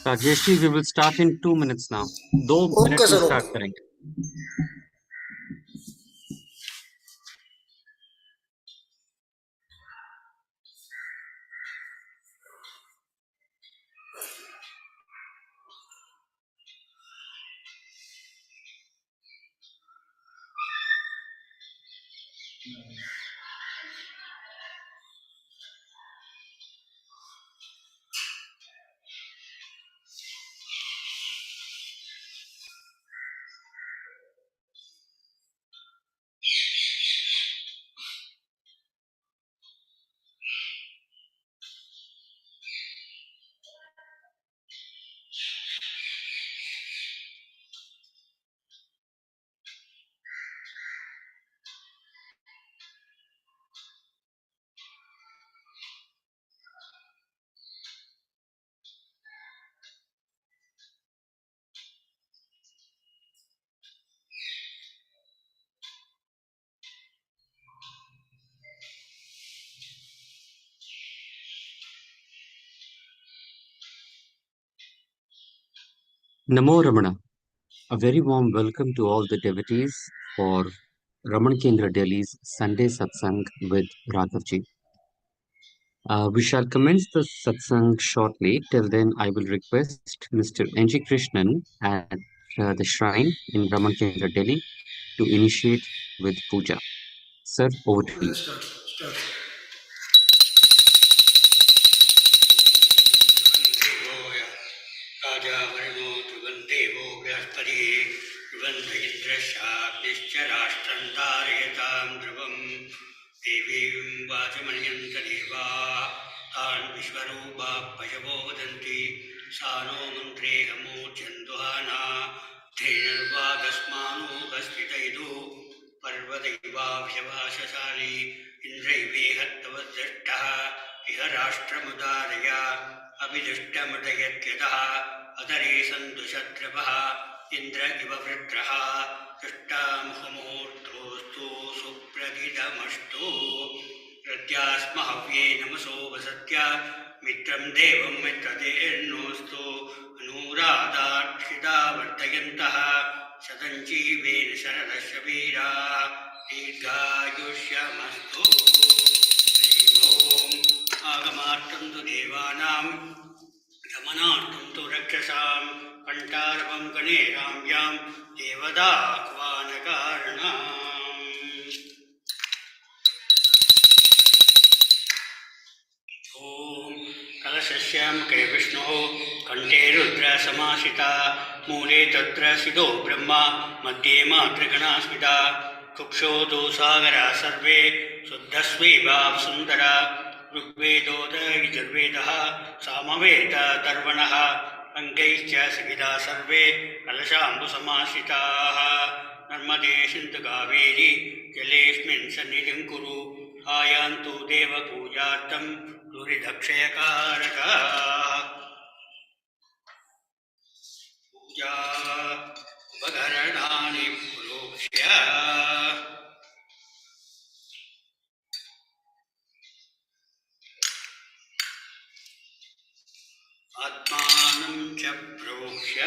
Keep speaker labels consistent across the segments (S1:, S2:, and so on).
S1: Rajesh ji, we will start in 2 minutes now. 2 minute
S2: okay
S1: में
S2: sir,
S1: start
S2: okay.
S1: करेंगे. Namo Ramana. A very warm welcome to all the devotees for Raman Kendra Delhi's Sunday Satsang with Raghav ji. We shall commence the Satsang shortly. Till then, I will request Mr. N.G. Krishnan at the shrine in Raman Kendra Delhi to initiate with puja. Sir, over to you.
S2: Start. राजा वरुणो ध्रुवं देवो बृहस्पतिः ध्रुवन्त इन्द्रश्चाग्निश्च राष्ट्रं धारयतां ध्रुवं देवीं वाचमन्यन्त देवाः तान् विश्वरूपाः पशवो वदन्ति सा नो मन्त्रेऽहमूर्जन्दुहाना धेनुर्वा तस्मानो कस्मितैदु पर्वदैवाभ्यवासशाली इन्द्रैवेहत्तव दृष्टः इह राष्ट्रमुदारय अभिदुष्टमुदयत्यतः अदरे सन्तु शत्रवः इन्द्र इव वृत्रः दृष्टामुहमुहूर्तोऽस्तु सुप्रदिदमस्तु प्रत्यास्म हव्ये नमसो वसत्य मित्रं देवं मित्रतेर्नोऽस्तु अनुराधाक्षिता वर्तयन्तः शतञ्जीवेन शरदस्य वीराः दीर्घायुष्यमस्तु। ॐ आगमार्थं तु देवानां गमनार्थं तु रक्षसां कण्ठारवं गणेराम्यां देवदाह्वानकारणम्। ॐ कलशस्यामुखे विष्णुः कण्ठे रुद्रसमासिता मूले तत्र सिदो ब्रह्मा मध्ये मातृगणा स्मिता कुक्षो दो सागरा सर्वे शुद्धस्वैवा सुन्दरा ऋग्वेदोदयजुर्वेदः सामवेदतर्वणः अङ्गैश्च सिविदा सर्वे कलशाम्बुसमाश्रिताः नर्मदे सिन्धु कावेरी जलेऽस्मिन् सन्निधिं कुरु आयान्तु देवपूजार्थं दुरिदक्षयकारकः पूजा उपकरणानि प्रोक्ष्य आत्मानं च प्रोक्ष्य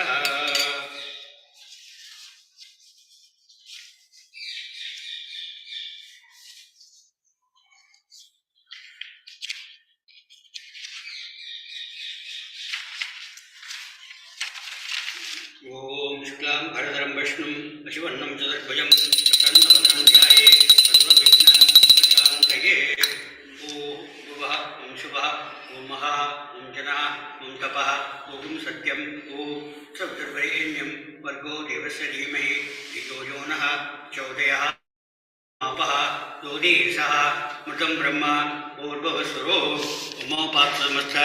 S2: ओम शुक्लां भरधरं विष्णुं शशिवर्णं चतुर्भुजं प्रसन्नवदनं ध्यायेत् सर्वविघ्नोपशान्तये। ॐ भुवः ॐ शुभः ॐ महः ॐ जनः ॐ तपः ॐ सत्यं ॐ सवितुर्वरेण्यं भर्गो देवस्य धीमहि धियो यो नः प्रचोदयात्। आपः योगीशः मृतं ब्रह्म पूर्ववसुरो उमोपात्समस्थ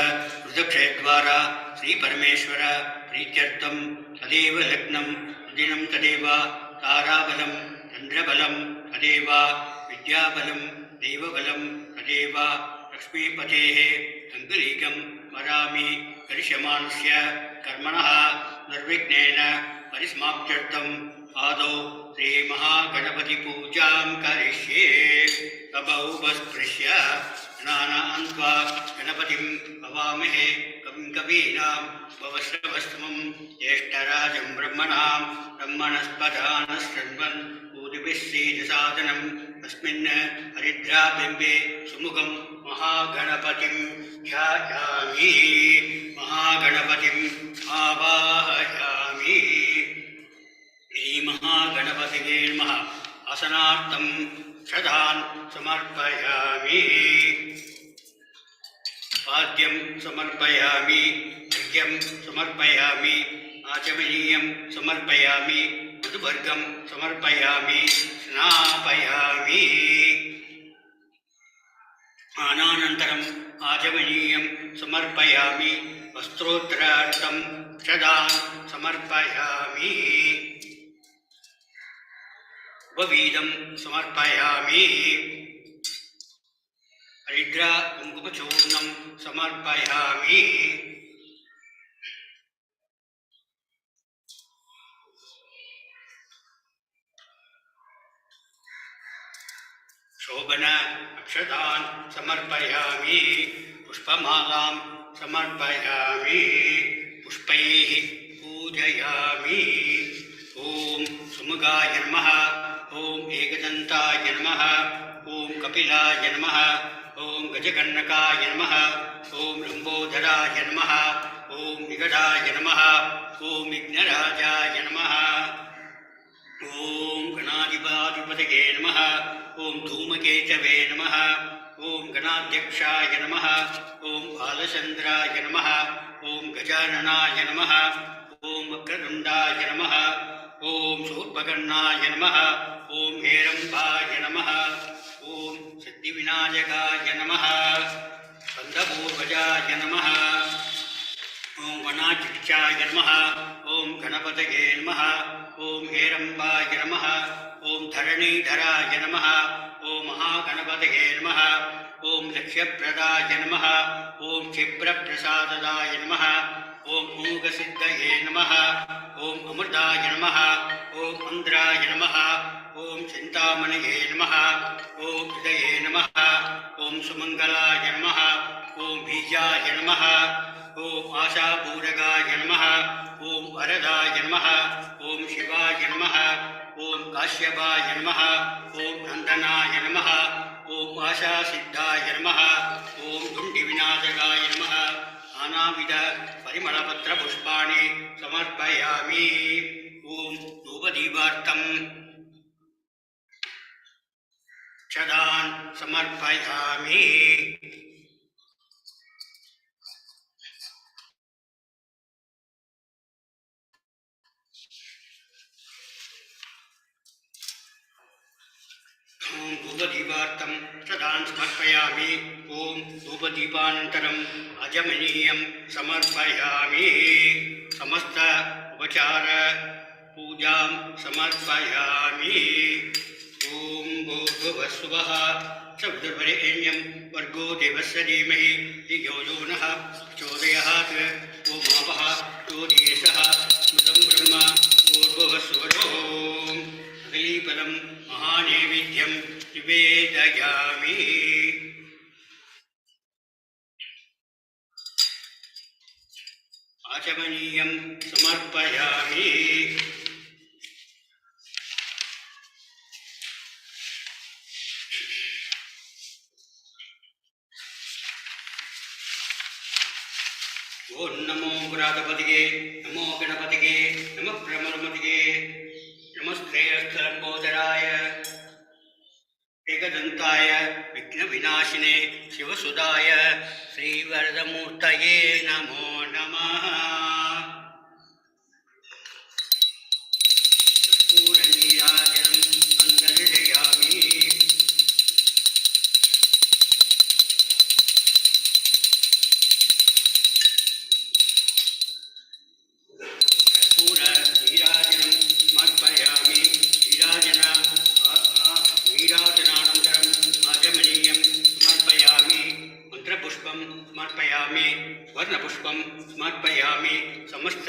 S2: मृतक्षयद्वारा श्रीपरमेश्वर प्रीत्यर्थं तदेव लग्नं दिनं तदेव ताराबलं चन्द्रबलं तदेव विद्याबलं देवबलं तदेव लक्ष्मीपतेः अङ्गुलीकं वरामि करिष्यमाणस्य कर्मणः निर्विघ्नेन परिसमाप्त्यर्थम् आदौ श्रीमहागणपतिपूजां करिष्ये। कबौ उपस्पृश्य गणानान्त्वा गणपतिं हवामहे कवीनां भवश्रवस्तमं ज्येष्ठराजं ब्रह्मणस्पदानः शृण्वन् ऊदिभिः सीदसादनं तस्मिन् हरिद्राबिम्बे सुमुखं महागणपतिं ध्यायामि महागणपतिं आवाहयामि। श्रीमहागणपतये नमः। आसनार्थं श्रद्धां समर्पयामि। पाद्यं समर्पयामि, अर्घ्यं समर्पयामि, आचमनीयं समर्पयामि, मधुवर्गं समर्पयामि, स्नापयामि। आनानन्तरम् आचमनीयं समर्पयामि, वस्त्रोत्तरार्थं श्रद्धां समर्पयामि, उपवीदं समर्पयामि, हरिद्रा कुङ्कुमचूर्णं समर्पयामि। शोभन अक्षतान् समर्पयामि, पुष्पमालां समर्पयामि, पुष्पैः पूजयामि। ॐ सुमुखाय नमः, ॐ एकदन्ताय नमः, ॐ कपिलाय नमः, ॐ गजकर्णकाय नमः, ॐ लम्बोदराय नमः, ॐ निगडाय नमः, ॐ विघ्नराजाय नमः, ॐ गणाधिपाधिपतये नमः, ॐ धूमकेतवे नमः, ॐ गणाध्यक्षाय नमः, ॐ बालचन्द्राय नमः, ॐ गजाननाय नमः, ॐ वक्रतुण्डाय नमः, ॐ शूर्पकर्णाय नमः, ॐ हेरम्बाय नमः, ॐ सिद्धिविनायकाय नमः, स्कन्दपूर्वजाय नमः, ॐ गणाध्यक्षाय नमः, ॐ गणपतये नमः, ॐ हेरम्बाय नमः, ॐ धरणीधराय नमः, ॐ महागणपतये नमः, ॐ लक्ष्यप्रदाय नमः, ॐ क्षिप्रप्रसाददाय नमः, ॐ मूगसिद्धये नमः, ॐ अमृताय नमः, ॐ इन्द्राय नमः, ॐ चिन्तामणये नमः, ॐ हृदये नमः, ॐ सुमङ्गलाय नमः, ॐ बीजाय नमः, ॐ आशापूरकाय नमः, ॐ वरदाय नमः, ॐ शिवाय नमः, ॐ काश्यपाय नमः, ॐ नन्दनाय नमः, ॐ आशासिद्धाय नमः, ॐ गुण्डिविनाशकाय नमः। नानाविध परिमलपत्रपुष्पाणि समर्पयामि। ॐ धूपदीपार्थं क्षदान् समर्पयामि। ॐ धूपदीपार्थं श्रद्धां समर्पयामि। ॐ धूपदीपानन्तरम् आचमनीयं समर्पयामि। समस्त उपचार पूजां समर्पयामि। ॐ भूर्भुवस्सुवः सवितुर्वरेण्यं भर्गो देवस्य धीमहि धियो यो नः प्रचोदयात्। ॐ आपः ज्योतिषः स्मृतं ब्रह्म भूर्भुवस्सुवरोम् कदलीफलं महानैवेद्यं निवेदयामि। आचमनीयं समर्पयामि। ॐ नमो गणाधिपतये नमो गणपतये नमः ब्रह्मणपतये नमस्ते स्थलम्बोदराय एकदन्ताय विघ्नविनाशिने शिवसुदाय श्रीवरदमूर्तये नमो नमः। कर्पूरनीराजनं सन्दर्शयामि। कर्पूरनीराजनं समर्पयामि। नीराजनानन्तरम् आचमनीयं समर्पयामि। मन्त्रपुष्पं समर्पयामि। वर्णपुष्पं समर्पयामि। समस्त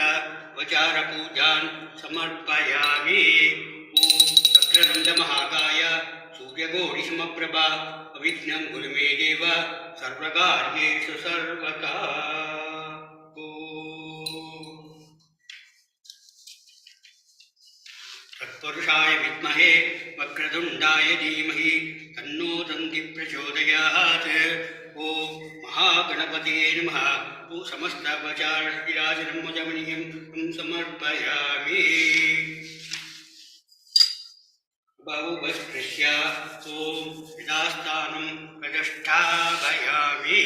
S2: उपचारपूजान् समर्पयामि। ॐ वक्रतुण्डमहाकाय सूर्यकोटिसमप्रभा अविघ्नं कुरु मे देव सर्वकार्येषु सर्वदा। पुरुषाय विद्महे वक्रतुण्डाय धीमहि तन्नो दन्ति प्रचोदयात्। ओम महागणपतये नमः। समस्तोपचारविराजनं मुजमनीयं समर्पयामि। बहुवस्पृश्य ओम यथास्थानं प्रतिष्ठापयामि।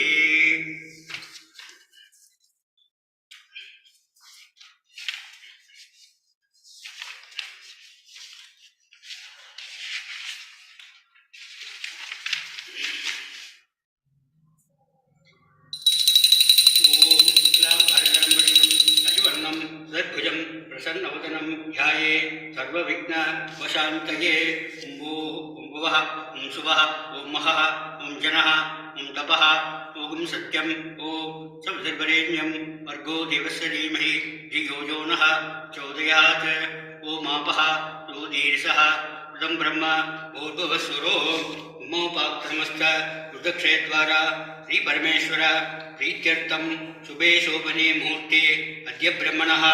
S2: प्रसन्नवदनं ध्याये सर्वविघ्नोपशान्तये। ॐ भुवः ॐ सुवः ॐ महः ॐ जनः ॐ तपः ॐ सत्यम् ॐ सवितुर्वरेण्यं भर्गो देवस्य धीमहि धियो यो नः प्रचोदयात्। ॐ आपः योदीर्षः ऋतं ब्रह्म भूर्भुवस्सुरो उमोपाक्रमश्च रुद्रक्षयद्वारा श्रीपरमेश्वर प्रीत्यर्थं शुभे शोभने मुहूर्ते अद्य ब्रह्मणः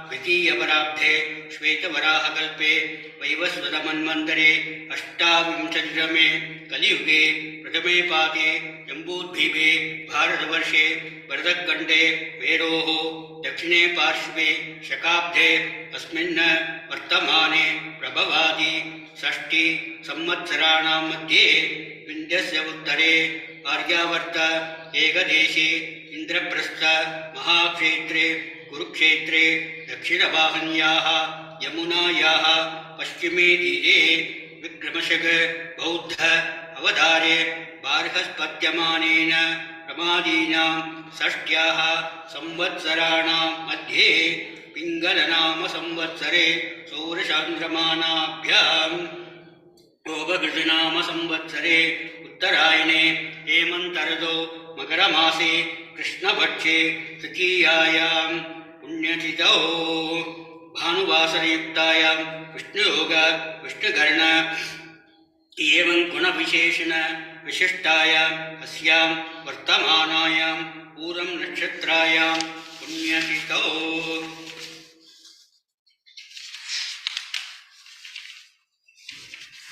S2: द्वितीयवराब्धे श्वेतवराहकल्पे वैवस्वतमन्वन्तरे अष्टाविंशतितमे कलियुगे प्रथमे पादे जम्बूद्वीपे भारतवर्षे भरतखण्डे मेरोः दक्षिणे पार्श्वे शकाब्दे अस्मिन् वर्तमाने प्रभवादि षष्टि संवत्सराणां मध्ये विन्ध्यस्य उत्तरे आर्यावर्त एकदेशे इन्द्रप्रस्थ महाक्षेत्रे कुरुक्षेत्रे दक्षिणवाहिन्याः यमुनायाः पश्चिमे तीरे विक्रमशक बौद्ध अवतारे बार्हस्पत्यमानेन प्रमादीनां षष्ट्याः संवत्सराणां मध्ये पिङ्गलनाम संवत्सरे सौरचान्द्रमानाभ्याम् ओपकृतनाम संवत्सरे उत्तरायणे हेमन्तर्दो मकरमासे कृष्णपक्षे तृतीयायां पुण्यतिथौ भानुवासरयुक्तायां विष्णुयोग विष्णुकर्ण एवं गुणविशेषण विशिष्टायाम् अस्यां वर्तमानायां पूरं नक्षत्रायां पुण्यतिथौ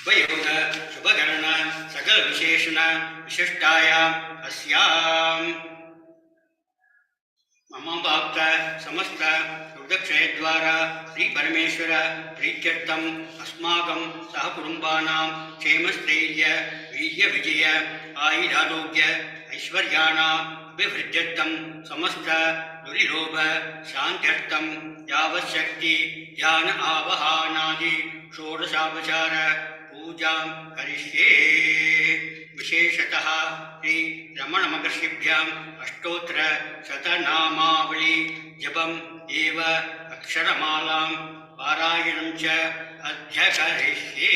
S2: शुभयोग शुभकर्ण सकल विशेषण विशिष्टायाम् अस्यां मम भक्त समस्त रुद्रक्षयद्वारा श्री परमेश्वर प्रीत्यर्थम अस्माकं सहकुटुम्बानां क्षेमस्थैर्य वीर्य विजय आयुरारोग्य ऐश्वर्याणाम् अभिवृद्ध्यर्थं समस्त दुर्लोभ शान्त्यर्थं यावच्छक्ति ध्यान आवाहनादि षोडशोपचार पूजां करिष्ये। विशेषतः श्री रमण महर्षिभ्याम् अष्टोत्तर शतनामावली जपम् एव अक्षरमालां पारायणं च अद्य करिष्ये।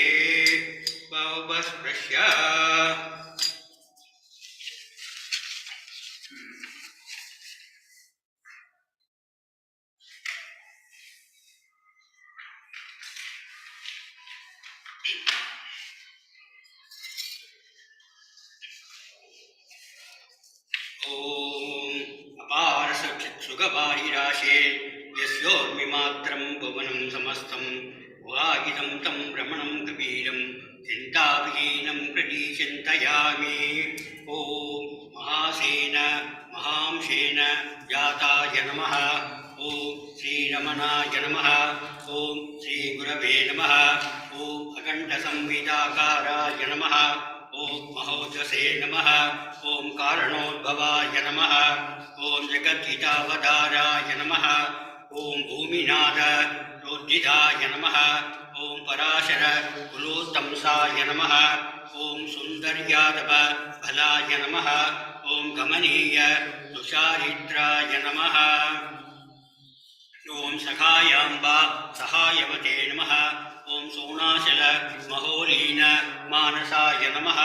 S2: बहुस्पृश्य ओम अपार सुखवारिराशे यस्योर्मिमात्रं भुवनं समस्तं वागिदं तं रमणं कबीरं चिन्ताविहीनं प्रतीचिन्तयामि। ओम महासेन महांशेन जाताय नमः। ओम श्रीरमणाय नमः। ओम श्रीगुरवे नमः। ओम अखण्डसंविदाकाराय नमः। ओम महोजसे नमः। ओम कारणोद्भवाय नमः। ओम जगद्गीतावताराय नमः। ओम भूमिनाथ रोद्धिताय नमः। ओम पराशर कुलोत्तंसाय नमः। ओम सुंदर्यादव फलाय नमः। ओम गमनीय तुषारिद्राय नमः। ओम सखायांबा सहायवते नमः। ओम सोनाचल महोलीन मानसाय नमः।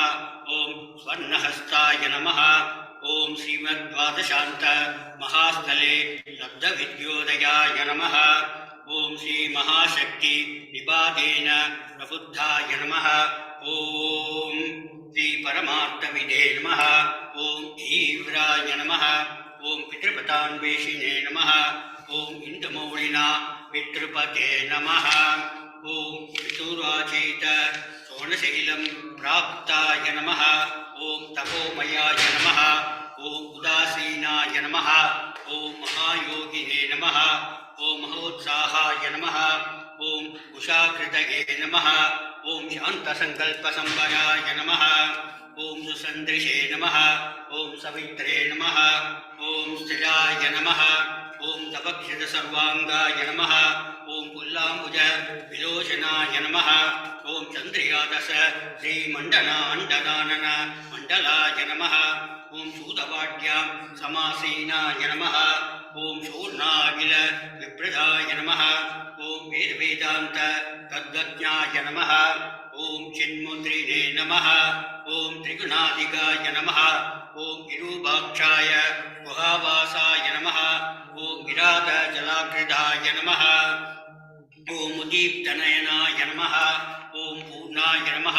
S2: ओम स्वर्णहस्ताय नमः। ओम श्रीमद्द्वादशान्त महास्थले लब्धविद्योदयाय नमः। ओम श्री महाशक्ति निपातेन प्रबुद्धाय नमः। ओम श्री परमार्थविदे नमः। ओम तीव्राय नमः। ओम पितृपतान्वेषिणे नमः। ओम इंदुमौलिना पितृपते नमः। ॐ पितुराचेत सोनशैलं प्राप्ताय नमः ॐ तपोमयाय नमः ॐ उदासीनाय नमः ॐ महायोगिने नमः ॐ महोत्साहाय नमः ॐ उषाकृतये नमः ॐ शान्तसङ्कल्पसम्भराय नमः ॐ सुसन्दृशे नमः ॐ सवित्रे नमः ॐ स्थिराय नमः ॐ तपक्षितसर्वाङ्गाय नमः ॐ पुल्लाम्बुज विलोचनाय नमः ॐ चन्द्रियादश श्रीमण्डनाण्डनानन मण्डलाय नमः ॐ शूदवाड्यां समासीनाय नमः ॐ शूर्णागिल विप्रदाय नमः ॐ वेदवेदान्त तद्वज्ञाय नमः ॐ चिन्मुद्रिणे नमः ॐ त्रिगुणादिगाय नमः ॐ विरूपाक्षाय गुहावासाय नमः ॐ विराटजलाकृताय नमः ॐ उदीप्तनयनाय नमः ॐ पूर्णाय नमः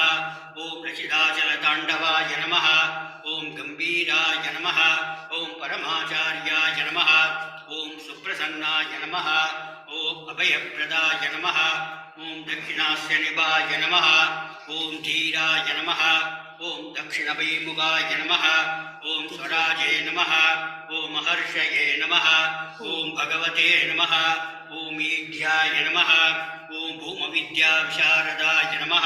S2: ॐ रचिताचलताण्डवाय नमः ॐ गम्भीराय नमः ॐ परमाचार्याय नमः ॐ सुप्रसन्नाय नमः ॐ अभयप्रदाय नमः ॐ दक्षिणास्य निभाय नमः ॐ धीराय नमः ॐ दक्षिणवैमुखाय नमः ॐ स्वराजे नमः ॐ महर्षये नमः ॐ भगवते नमः ॐ ईढ्याय नमः ॐ भूमविद्याविशारदाय नमः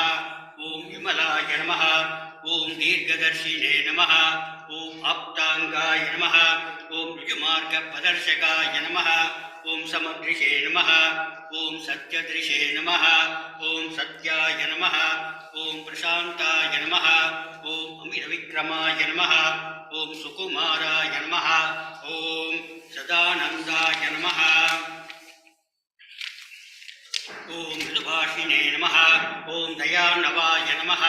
S2: ॐ विमलाय नमः ॐ दीर्घदर्शिने नमः ॐ आप्ताङ्गाय नमः ॐ ऋजुमार्गप्रदर्शकाय नमः ॐ समदृशे नमः ॐ सत्यदृशे नमः ॐ सत्याय नमः ॐ प्रशान्ताय नमः ॐ अमितविक्रमाय नमः ॐ सुकुमाराय नमः ॐ सदानन्दाय नमः ॐ मृदुभाषिणे नमः ॐ दयार्णवाय नमः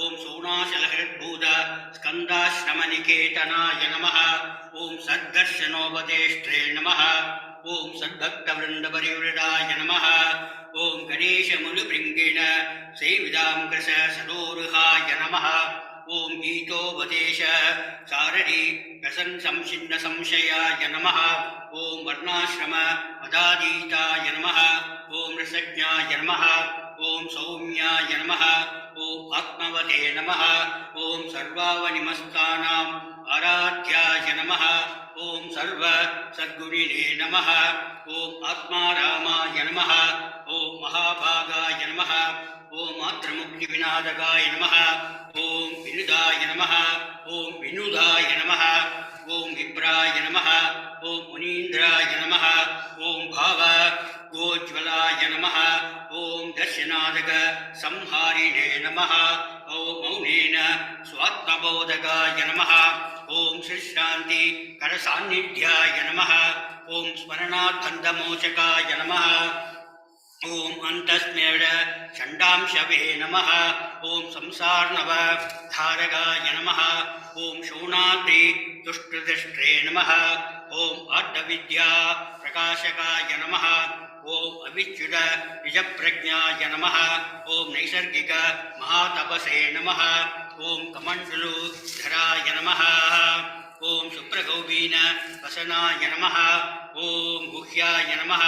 S2: ॐ सोणाचलहृद्भूत स्कन्दाश्रमनिकेतनाय नमः ॐ सद्दर्शनोपदेष्ट्रे नमः ॐ सद्भक्तवृन्दपरिवृताय नमः ॐ गणेशमुनिभृङ्गेण सेवितां कृश सदोरुहाय नमः ॐ गीतोपदेश सारथि प्रसंसंसिन्न संशयाय नमः ॐ वर्णाश्रम पदातीताय नमः ॐ रसज्ञाय नमः ॐ सौम्याय नमः ॐ आत्मवते नमः ॐ सर्वावनिमस्तानाम् आराध्याय नमः ॐ सर्वसद्गुणिने नमः ॐ आत्मारामाय नमः ॐ महाभागाय नमः ॐ मातृमुक्तिविनादकाय नमः ॐ विनुदाय नमः ॐ विनुदाय नमः ॐ विप्राय नमः ॐ मुनीन्द्राय नमः ॐ भाव गोज्वलाय नमः ॐ दर्शनादक संहारिणे नमः ॐ मौनेन स्वात्मबोधकाय नमः ॐ श्रीशान्ति करसान्निध्याय नमः ॐ स्मरणाद्बन्धमोचकाय नमः ॐ अन्तस्म्यड षण्डांशवे नमः ॐ संसार्णव धारकाय नमः ॐ शोणाद्रि दुष्टदृष्ट्रे नमः ॐ अर्धविद्या प्रकाशकाय नमः ॐ अविच्युत निजप्रज्ञाय नमः ॐ नैसर्गिक महातपसे नमः ॐ कमण्डलुधराय नमः ॐ सुप्रगौबीन वसनाय नमः ॐ गुह्याय नमः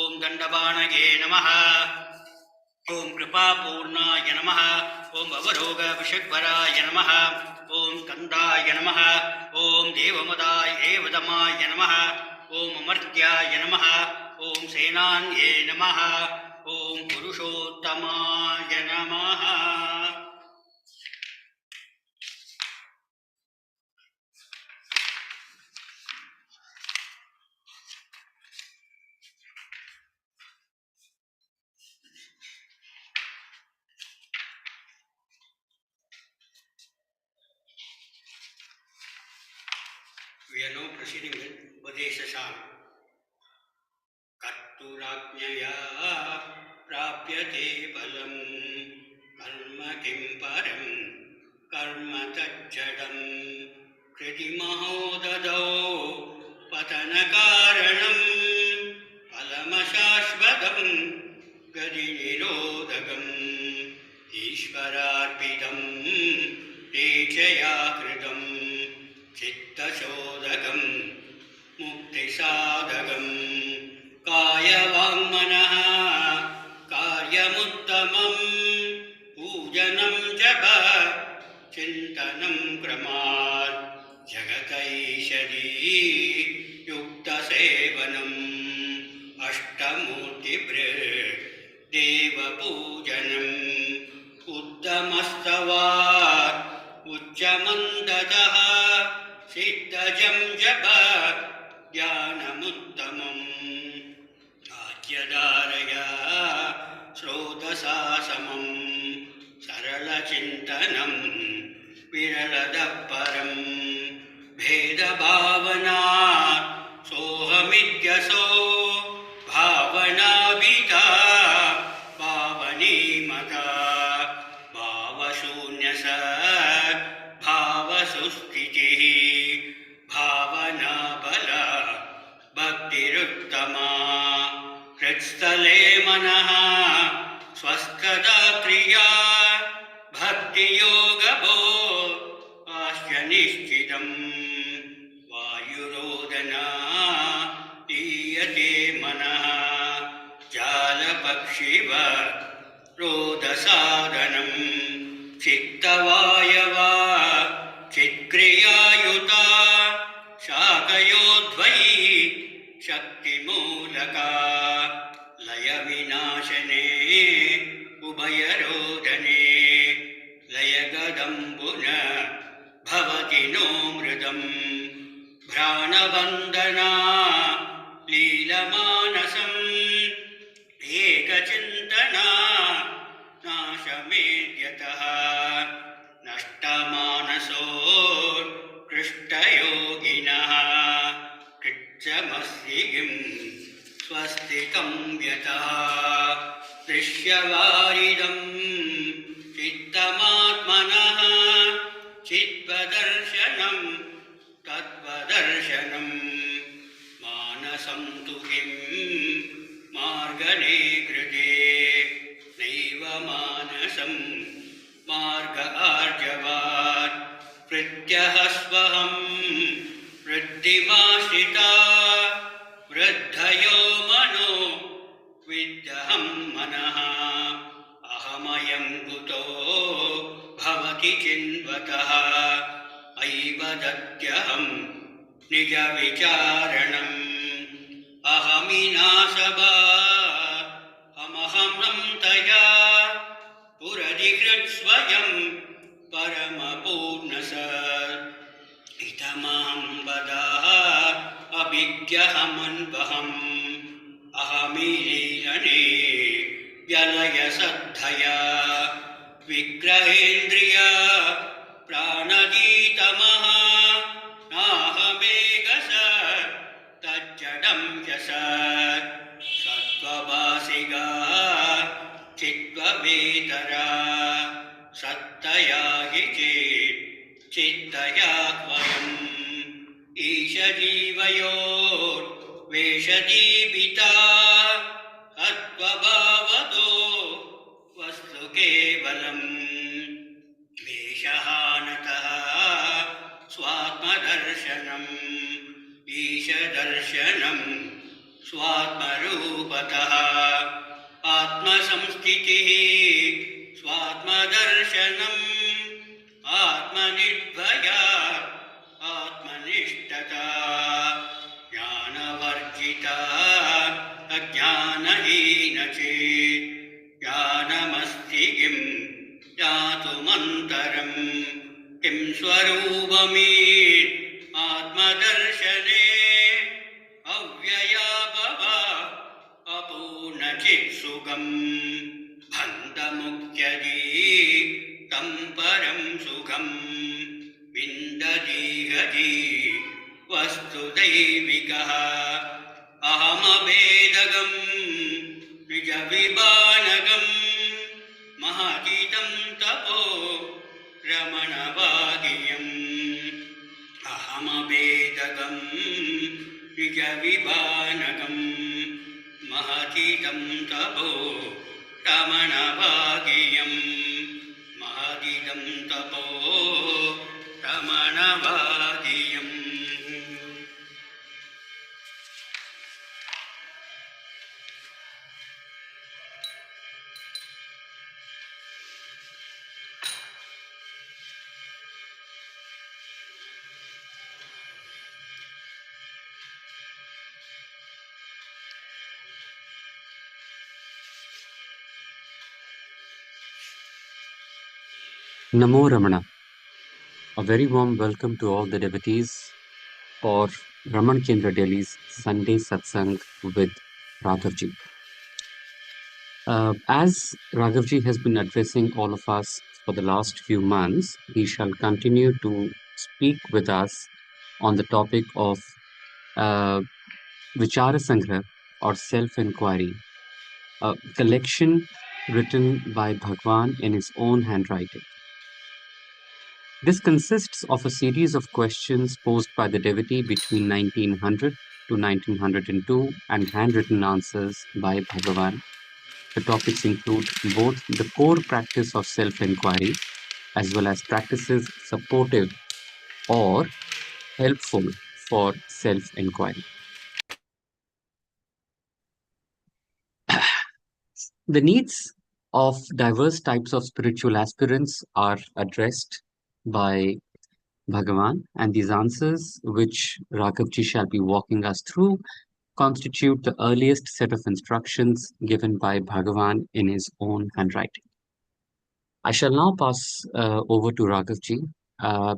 S2: ॐ दण्डबाणगे नमः ॐ कृपापूर्णाय नमः ॐ भवरोगविषग्वराय नमः ॐ स्कन्दाय नमः ॐ देवमदाय एवदमाय नमः ॐ अमर्त्याय नमः ॐ सेनान्ये नमः ॐ पुरुषोत्तमाय नमः We are now proceeding with Vadeshasam. Karturajnaya prapyate balam karma kim param karma tajjadam kriti mahodadau patana karanam palamashashvadam gadi nirodhagam ishvararpitam techaya kritam चित्तशोधकं मुक्तिसाधकं कायवाङ्मनः कार्यमुद् संभ्रमात् जगतैषधी युक्तसेवनम् अष्टमूर्तिभृदेवपूजनम् उत्तमस्तवात् उच्चमन्दतः सिद्धजं जप ज्ञानमुत्तमम् आद्यधारया स्रोतसा समं सरलचिन्तनं विरलदः परं भेदभावना सोऽहमित्यसो भावनाविता भावनीमता भावशून्यस भावसुस्थितिः भावनाबल भक्तिरुत्तमा हृत्स्थले मनः स्वस्थता क्रिया भक्तियोगभो आस्य निश्चितम् वायुरोदना लीयते मनः जालपक्षिव रोदसाधनं चित्तवायवा चित्क्रियायुता शाकयोद्वयी शक्तिमूलका लयविनाशने उभयरोदने लयगदम्बुन भवति नो मृदम् भ्राणबन्धना लीलमानसम् एकचिन्तना नाशमेद्यतः नष्टमानसो कृष्टयोगिनः कृच्छमस्तिं स्वस्तिकं यतः दृश्यवारिदं चित्तमात्मनः चित्वदर्शनं तत्त्वदर्शनं मानसं तु किं मार्गणे कृते नैव मानसं मार्ग आर्जवात् प्रत्यह स्वहं वृद्धिमाश्रिता वृद्धयो मनो विद्यहं मनः अहमयं कुतो भवति चिन्वतः ऐव दत्यहं निजविचारणम् अहमिनाशवा अमहं तया पुरधिकृत्स्वयं परमपूर्णस इदमहं वदाः अभिज्ञहमन्वहम् अहमीलीलने व्यलयसद्धया विग्रहेन्द्रिय प्राणजीतमः नाहमेकस तज्जडं यस सत्त्वभासिगा चित्त्ववेतरा सत्तया हि चेत् चित्तया त्वयम् ईशजीवयोर्वेषदीपिता सत्त्वभावतो वस्तु केवलम् वेषहानतः स्वात्मदर्शनम् ईशदर्शनं स्वात्मरूपतः आत्मसंस्थितिः स्वात्मदर्शनम् आत्मनिर्भया आत्मनिष्ठता ज्ञानवर्जिता अज्ञानहीन चेत् ज्ञानमस्ति किं ज्ञातुमन्तरं किं स्वरूपमेत् आत्मदर्शने अव्ययाभवा अपूर्णचित्सुखम् बन्धमुक्त्यदी तं परं सुखम् विन्दतीहति वस्तुदैविकः अहमभेदगं निजविभानगं महतीतं तपो रमणवादियम् अहमभेदगं निजविभानगं महतीतं तपो रमणवादियम् महतीतं तपो रमणवादियम्
S1: Namo Ramana. A very warm welcome to all the devotees for Raman Kendra Delhi's Sunday Satsang with Raghavji. As Raghavji has been addressing all of us for the last few months, he shall continue to speak with us on the topic of uh, Vichara Sangra or self-inquiry, a collection written by Bhagwan in his own handwriting. This consists of a series of questions posed by the devotee between 1900 to 1902 and handwritten answers by Bhagavan. The topics include both the core practice of self-inquiry as well as practices supportive or helpful for self-inquiry. The needs of diverse types of spiritual aspirants are addressed by Bhagavan, and these answers, which Raghavji shall be walking us through, constitute the earliest set of instructions given by Bhagavan in his own handwriting. I shall now pass over to Raghavji.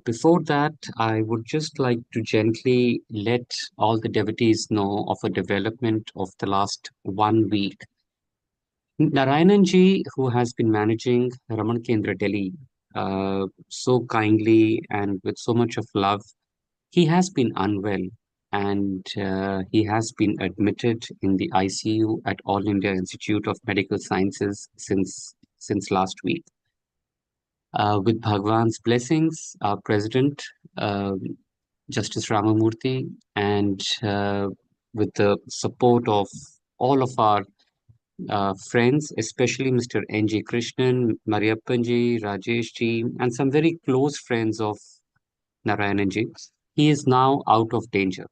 S1: Before that, I would just like to gently let all the devotees know of a development of the last 1 week. Narayananji, who has been managing Raman Kendra Delhi so kindly and with so much of love, he has been unwell and he has been admitted in the ICU at All India Institute of Medical Sciences since last week. With Bhagwan's blessings, our president, uh, Justice Ramamurthy, and with the support of all of our friends, especially Mr. N.G. Krishnan, Mariappanji, Rajeshji, and some very close friends of Narayananji, he is now out of danger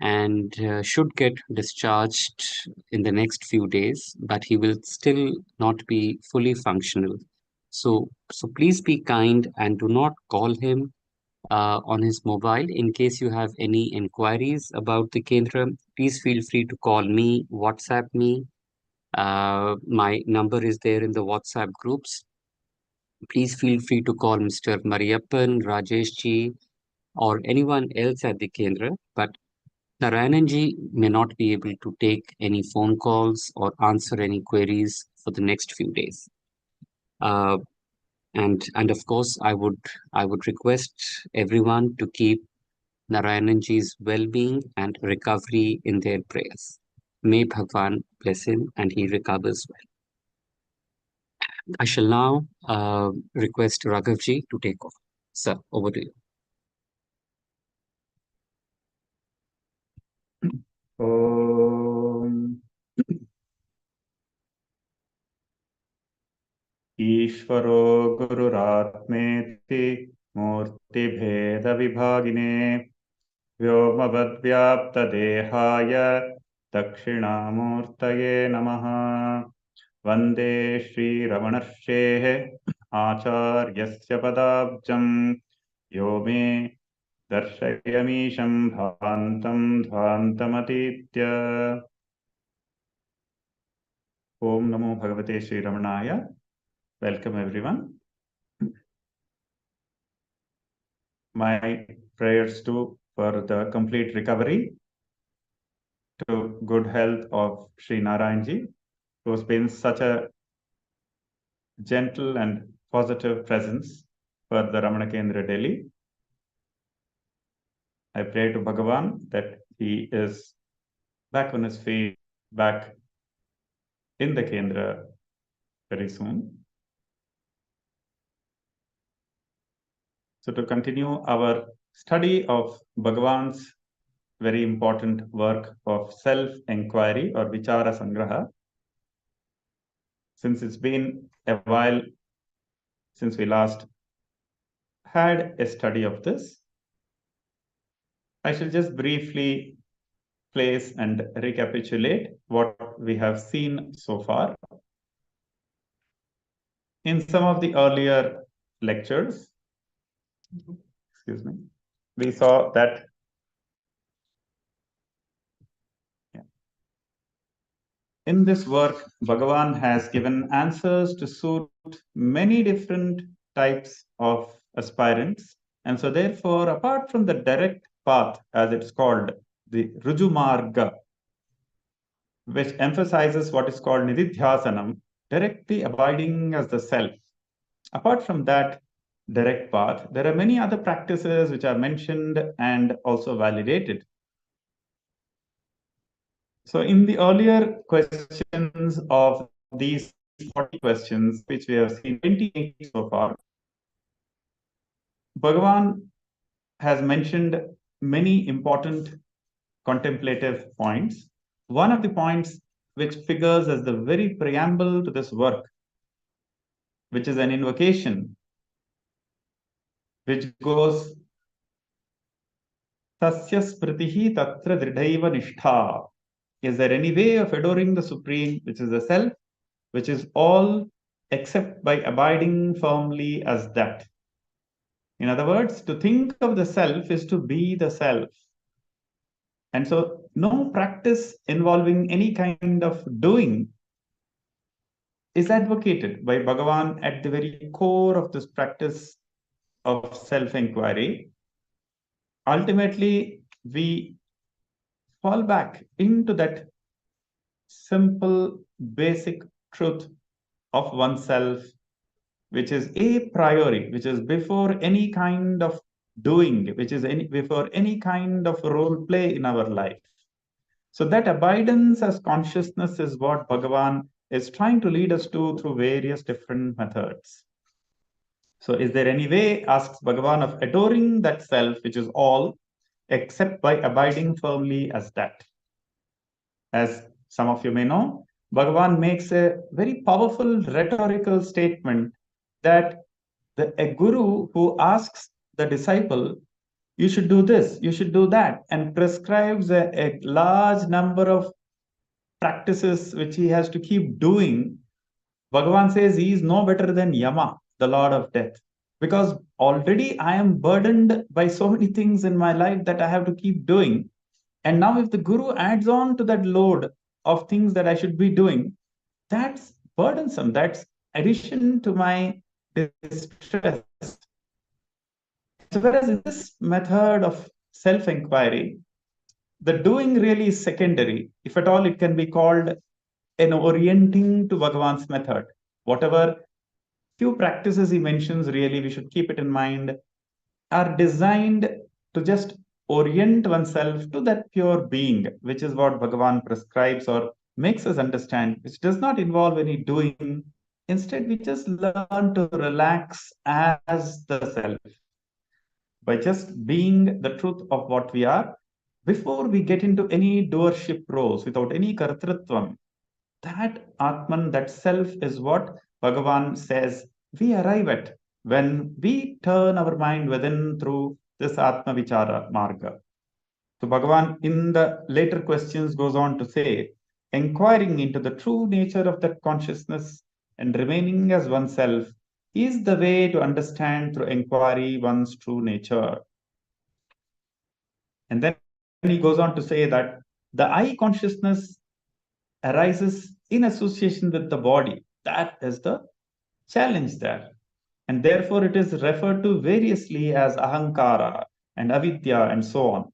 S1: and should get discharged in the next few days, but he will still not be fully functional. So please be kind and do not call him on his mobile. In case you have any inquiries about the Kendra, please feel free to call me, WhatsApp me. My number is there in the WhatsApp groups. Please feel free to call Mr. Mariappan, Rajeshji, or anyone else at the Kendra. But Narayananji may not be able to take any phone calls or answer any queries for the next few days. Uh, and of course, I would request everyone to keep Narayananji's well-being and recovery in their prayers. May Bhagwan bless him and he recovers well. I shall now request Raghavji to take off. Sir, over to you.
S3: ॐ ईश्वरो गुरुरात्मेति मूर्तिभेदविभागिने व्योमवद्व्याप्तदेहाय दक्षिणामूर्तये नमः वन्दे श्रीरमणर्षेः आचार्यस्य पदाब्जं यो मे दर्शयमीशं भान्तं ध्वान्तमतीत्य Om Namo Bhagavate Sri Ramanaya. Welcome everyone. My prayers too for the complete recovery to good health of Sri Narayanji, who has been such a gentle and positive presence for the Ramana Kendra Delhi. I pray to Bhagavan that he is back on his feet, back in the Kendra very soon. So to continue our study of Bhagavan's very important work of self-inquiry or Vichara Sangraha, since it's been a while since we last had a study of this, I shall just briefly place and recapitulate what we have seen so far. In some of the earlier lectures, we saw that in this work, Bhagavan has given answers to suit many different types of aspirants. And so therefore, apart from the direct path, as it's called, the Ruju Marga, which emphasizes what is called Nididhyasanam, directly abiding as the self. Apart from that direct path, there are many other practices which are mentioned and also validated. So in the earlier questions of these 40 questions, which we have seen 28 so far, Bhagavan has mentioned many important contemplative points. One of the points which figures as the very preamble to this work, which is an invocation, which goes Tasya spritihi tatra dridhaiva nishtha. Is there any way of adoring the Supreme, which is the Self, which is all except by abiding firmly as that? In other words, to think of the Self is to be the Self. And so, no practice involving any kind of doing is advocated by Bhagavan at the very core of this practice of self inquiry. Ultimately, we fall back into that simple, basic truth of oneself, which is a priori, which is before any kind of doing, which is before any kind of role play in our life. So that abidance as consciousness is what Bhagavan is trying to lead us to through various different methods. So is there any way, asks Bhagavan, of adoring that self, which is all, except by abiding firmly as that? As some of you may know, Bhagavan makes a very powerful rhetorical statement that a guru who asks the disciple, you should do this, you should do that, and prescribes a large number of practices which he has to keep doing, Bhagavan says he is no better than Yama, the Lord of Death. Because already I am burdened by so many things in my life that I have to keep doing. And now, if the Guru adds on to that load of things that I should be doing, that's burdensome. That's addition to my distress. So, whereas in this method of self inquiry, the doing really is secondary. If at all, it can be called an orienting to Bhagavan's method. Whatever few practices he mentions, really, we should keep it in mind, are designed to just orient oneself to that pure being, which is what Bhagavan prescribes or makes us understand, which does not involve any doing. Instead, we just learn to relax as the self by just being the truth of what we are before we get into any doership roles without any kartritvam. That Atman, that self, is what Bhagavan says we arrive at when we turn our mind within through this Atma Vichara Marga. So Bhagavan in the later questions goes on to say, inquiring into the true nature of that consciousness and remaining as oneself is the way to understand through inquiry one's true nature. And then he goes on to say that the I consciousness arises in association with the body. That is the challenge there. And therefore, it is referred to variously as ahankara and avidya and so on.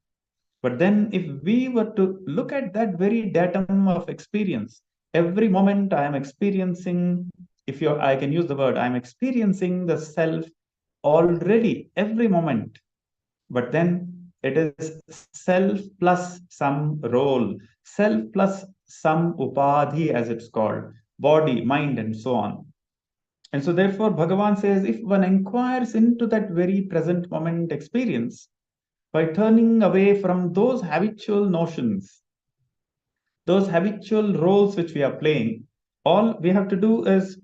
S3: But then, if we were to look at that very datum of experience, every moment I am experiencing, I can use the word, I am experiencing the self already, every moment. But then it is self plus some role, self plus some upadhi, as it's called, body, mind, and so on. And so, therefore, Bhagavan says if one inquires into that very present moment experience by turning away from those habitual notions, those habitual roles which we are playing, all we have to do is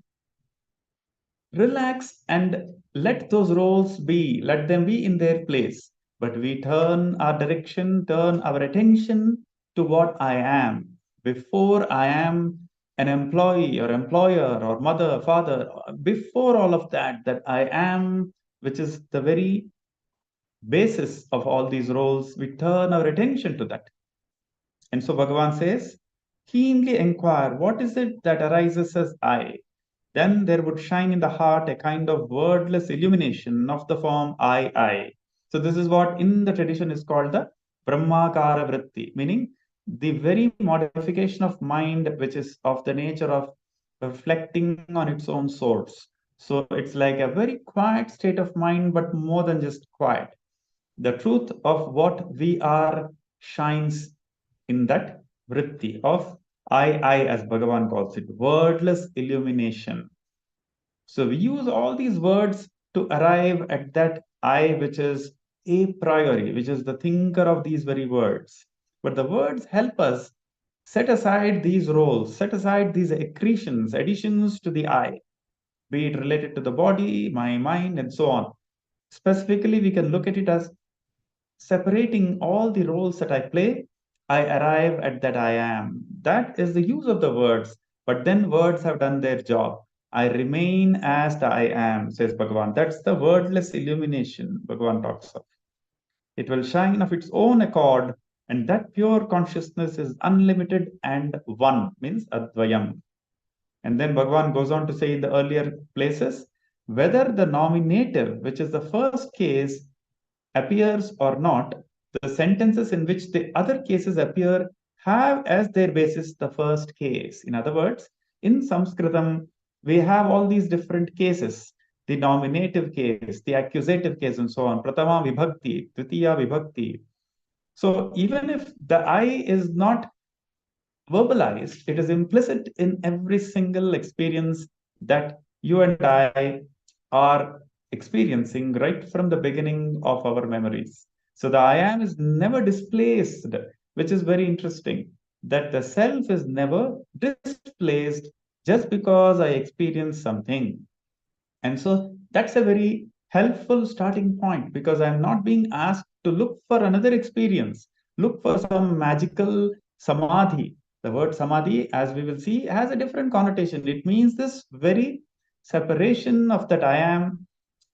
S3: relax and let those roles be, let them be in their place. But we turn our direction, turn our attention to what I am. Before I am an employee or employer or mother, father, before all of that, that I am, which is the very basis of all these roles, we turn our attention to that. And so Bhagavan says, keenly inquire what is it that arises as I. then there would shine in the heart a kind of wordless illumination of the form I. So this is what in the tradition is called the Brahmakara Vritti, meaning the very modification of mind, which is of the nature of reflecting on its own source. So it's like a very quiet state of mind, but more than just quiet. The truth of what we are shines in that vritti of I, as Bhagavan calls it, wordless illumination. So we use all these words to arrive at that I, which is a priori, which is the thinker of these very words. But the words help us set aside these roles, set aside these accretions, additions to the I, be it related to the body, my mind, and so on. Specifically, we can look at it as separating all the roles that I play, I arrive at that I am. That is the use of the words. But then words have done their job. I remain as the I am, says Bhagavan. That's the wordless illumination Bhagavan talks of. It will shine of its own accord, and that pure consciousness is unlimited and one, means Advayam. And then Bhagavan goes on to say in the earlier places, whether the nominative, which is the first case, appears or not, the sentences in which the other cases appear have as their basis the first case. In other words, in Sanskritam, we have all these different cases, the nominative case, the accusative case, and so on. Pratama vibhakti, Tvitiya vibhakti. So even if the I is not verbalized, it is implicit in every single experience that you and I are experiencing right from the beginning of our memories. So the I am is never displaced, which is very interesting. That the self is never displaced just because I experience something. And so that's a very helpful starting point because I'm not being asked to look for another experience, look for some magical samadhi. The word samadhi, as we will see, has a different connotation. It means this very separation of that I am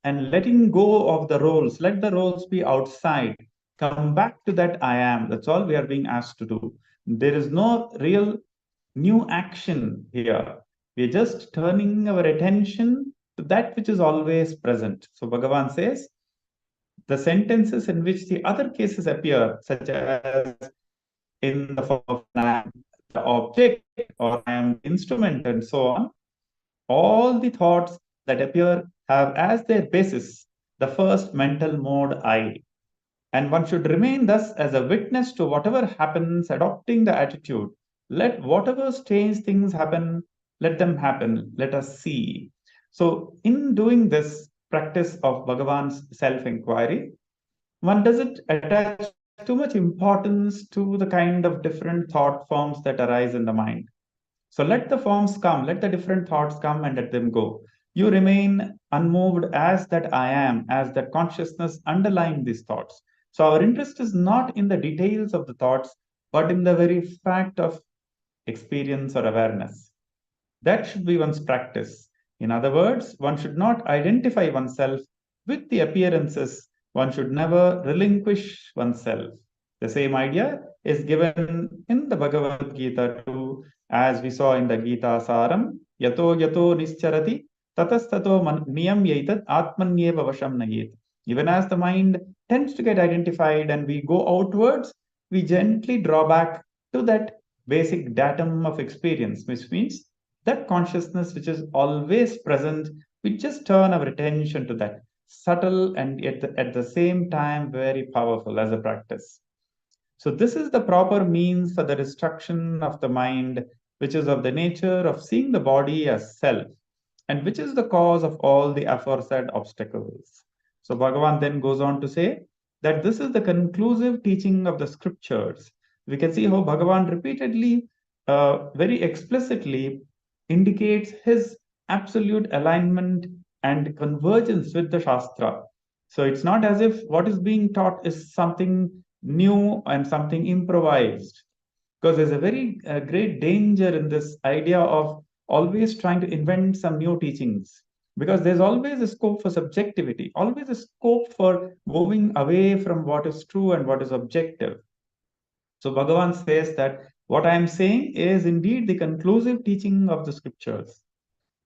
S3: and letting go of the roles. Let the roles be outside. Come back to that I am. That's all we are being asked to do. There is no real new action here. We're just turning our attention to that which is always present. So Bhagavan says, the sentences in which the other cases appear, such as in the form of I am the object or I am the instrument and so on, all the thoughts that appear have as their basis the first mental mode I. And one should remain thus as a witness to whatever happens, adopting the attitude. Let whatever strange things happen, let them happen. Let us see. So, in doing this practice of Bhagavan's self inquiry, one doesn't attach too much importance to the kind of different thought forms that arise in the mind. So let the forms come, let the different thoughts come and let them go. You remain unmoved as that I am, as that consciousness underlying these thoughts. So our interest is not in the details of the thoughts, but in the very fact of experience or awareness. That should be one's practice. In other words, one should not identify oneself with the appearances. One should never relinquish oneself. The same idea is given in the Bhagavad Gita too, as we saw in the Gita Saram, yato yato nischarati tatastato niyam yaitat atmanyeva vasham nayet. Even as the mind tends to get identified and we go outwards, we gently draw back to that basic datum of experience, which means that consciousness which is always present, we just turn our attention to that, subtle and at the same time very powerful as a practice. So this is the proper means for the destruction of the mind, which is of the nature of seeing the body as self, and which is the cause of all the aforesaid obstacles. So Bhagavan then goes on to say that this is the conclusive teaching of the scriptures. We can see how Bhagavan repeatedly, very explicitly indicates his absolute alignment and convergence with the Shastra. So it's not as if what is being taught is something new and something improvised, because there's a very great danger in this idea of always trying to invent some new teachings, because there's always a scope for subjectivity, always a scope for moving away from what is true and what is objective. So Bhagavan says that what I am saying is indeed the conclusive teaching of the scriptures.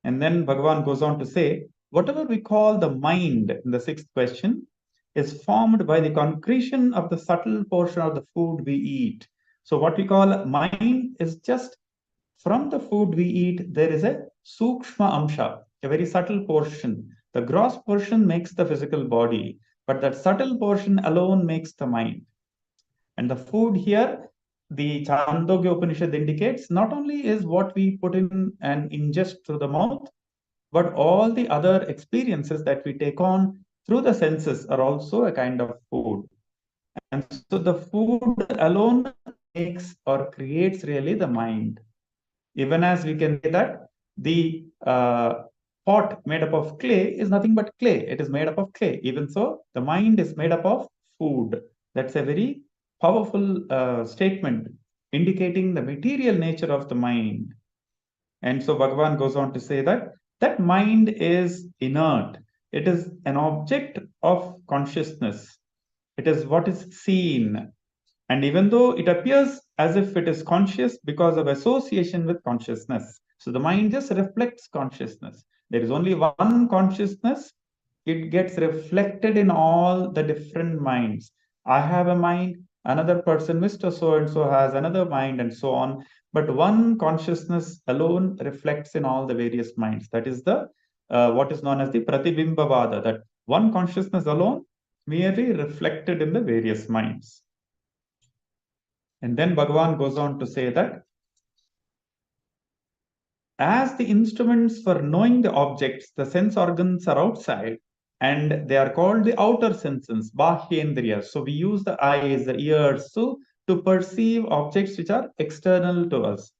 S3: And then Bhagavan goes on to say, whatever we call the mind in the sixth question is formed by the concretion of the subtle portion of the food we eat. So what we call mind is just from the food we eat, there is a sukshma amsha, a very subtle portion. The gross portion makes the physical body, but that subtle portion alone makes the mind. And the food here, the Chandogya Upanishad indicates, not only is what we put in and ingest through the mouth, but all the other experiences that we take on through the senses are also a kind of food. And so the food alone makes or creates really the mind. Even as we can say that the pot made up of clay is nothing but clay. It is made up of clay. Even so, the mind is made up of food. That's a very powerful statement indicating the material nature of the mind. And so Bhagavan goes on to say that that mind is inert. It is an object of consciousness. It is what is seen. And even though it appears as if it is conscious because of association with consciousness. So the mind just reflects consciousness. There is only one consciousness. It gets reflected in all the different minds. I have a mind, another person, Mr. So and so, has another mind, and so on. But one consciousness alone reflects in all the various minds. That is the what is known as the Pratibimbavada, that one consciousness alone merely reflected in the various minds. And then Bhagavan goes on to say that as the instruments for knowing the objects, the sense organs are outside and they are called the outer senses, Bahyendriyas. So we use the eyes, the ears, to perceive objects which are external to us.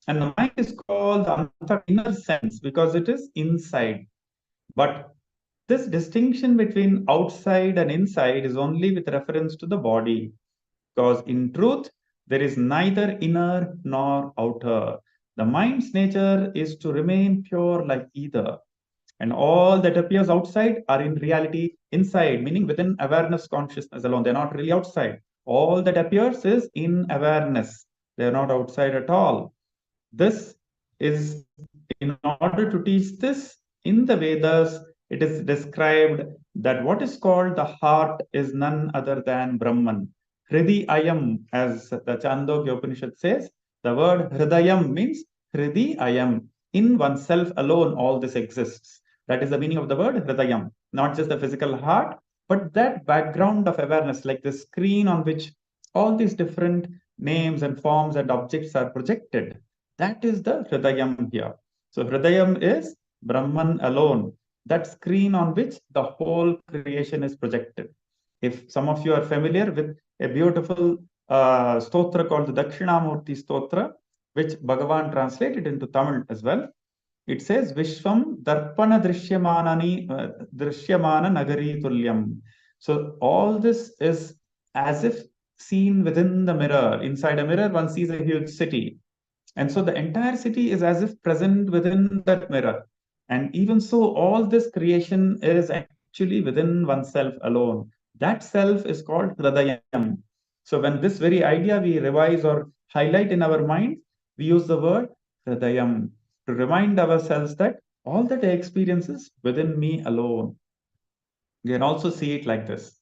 S3: And the mind is called the inner sense because it is inside. But this distinction between outside and inside is only with reference to the body. Because in truth, there is neither inner nor outer. The mind's nature is to remain pure like either. And all that appears outside are in reality inside, meaning within awareness consciousness alone. They're not really outside. All that appears is in awareness. They're not outside at all. This is, in order to teach this in the Vedas, it is described that what is called the heart is none other than Brahman. Hridi ayam, as the Chandogya Upanishad says, the word hridayam means Hridi ayam. In oneself alone, all this exists. That is the meaning of the word hridayam, not just the physical heart, but that background of awareness, like the screen on which all these different names and forms and objects are projected. That is the Hridayam here. So Hridayam is Brahman alone, that screen on which the whole creation is projected. If some of you are familiar with a beautiful stotra called the Dakshinamurti stotra, which Bhagavan translated into Tamil as well, it says Vishwam Darpana Drishyamana Nagari Tulyam. So all this is as if seen within the mirror. Inside a mirror, one sees a huge city. And so the entire city is as if present within that mirror. And even so, all this creation is actually within oneself alone. That self is called Hridayam. So when this very idea we revise or highlight in our mind, we use the word Hridayam to remind ourselves that all that I experience is within me alone. You can also see it like this.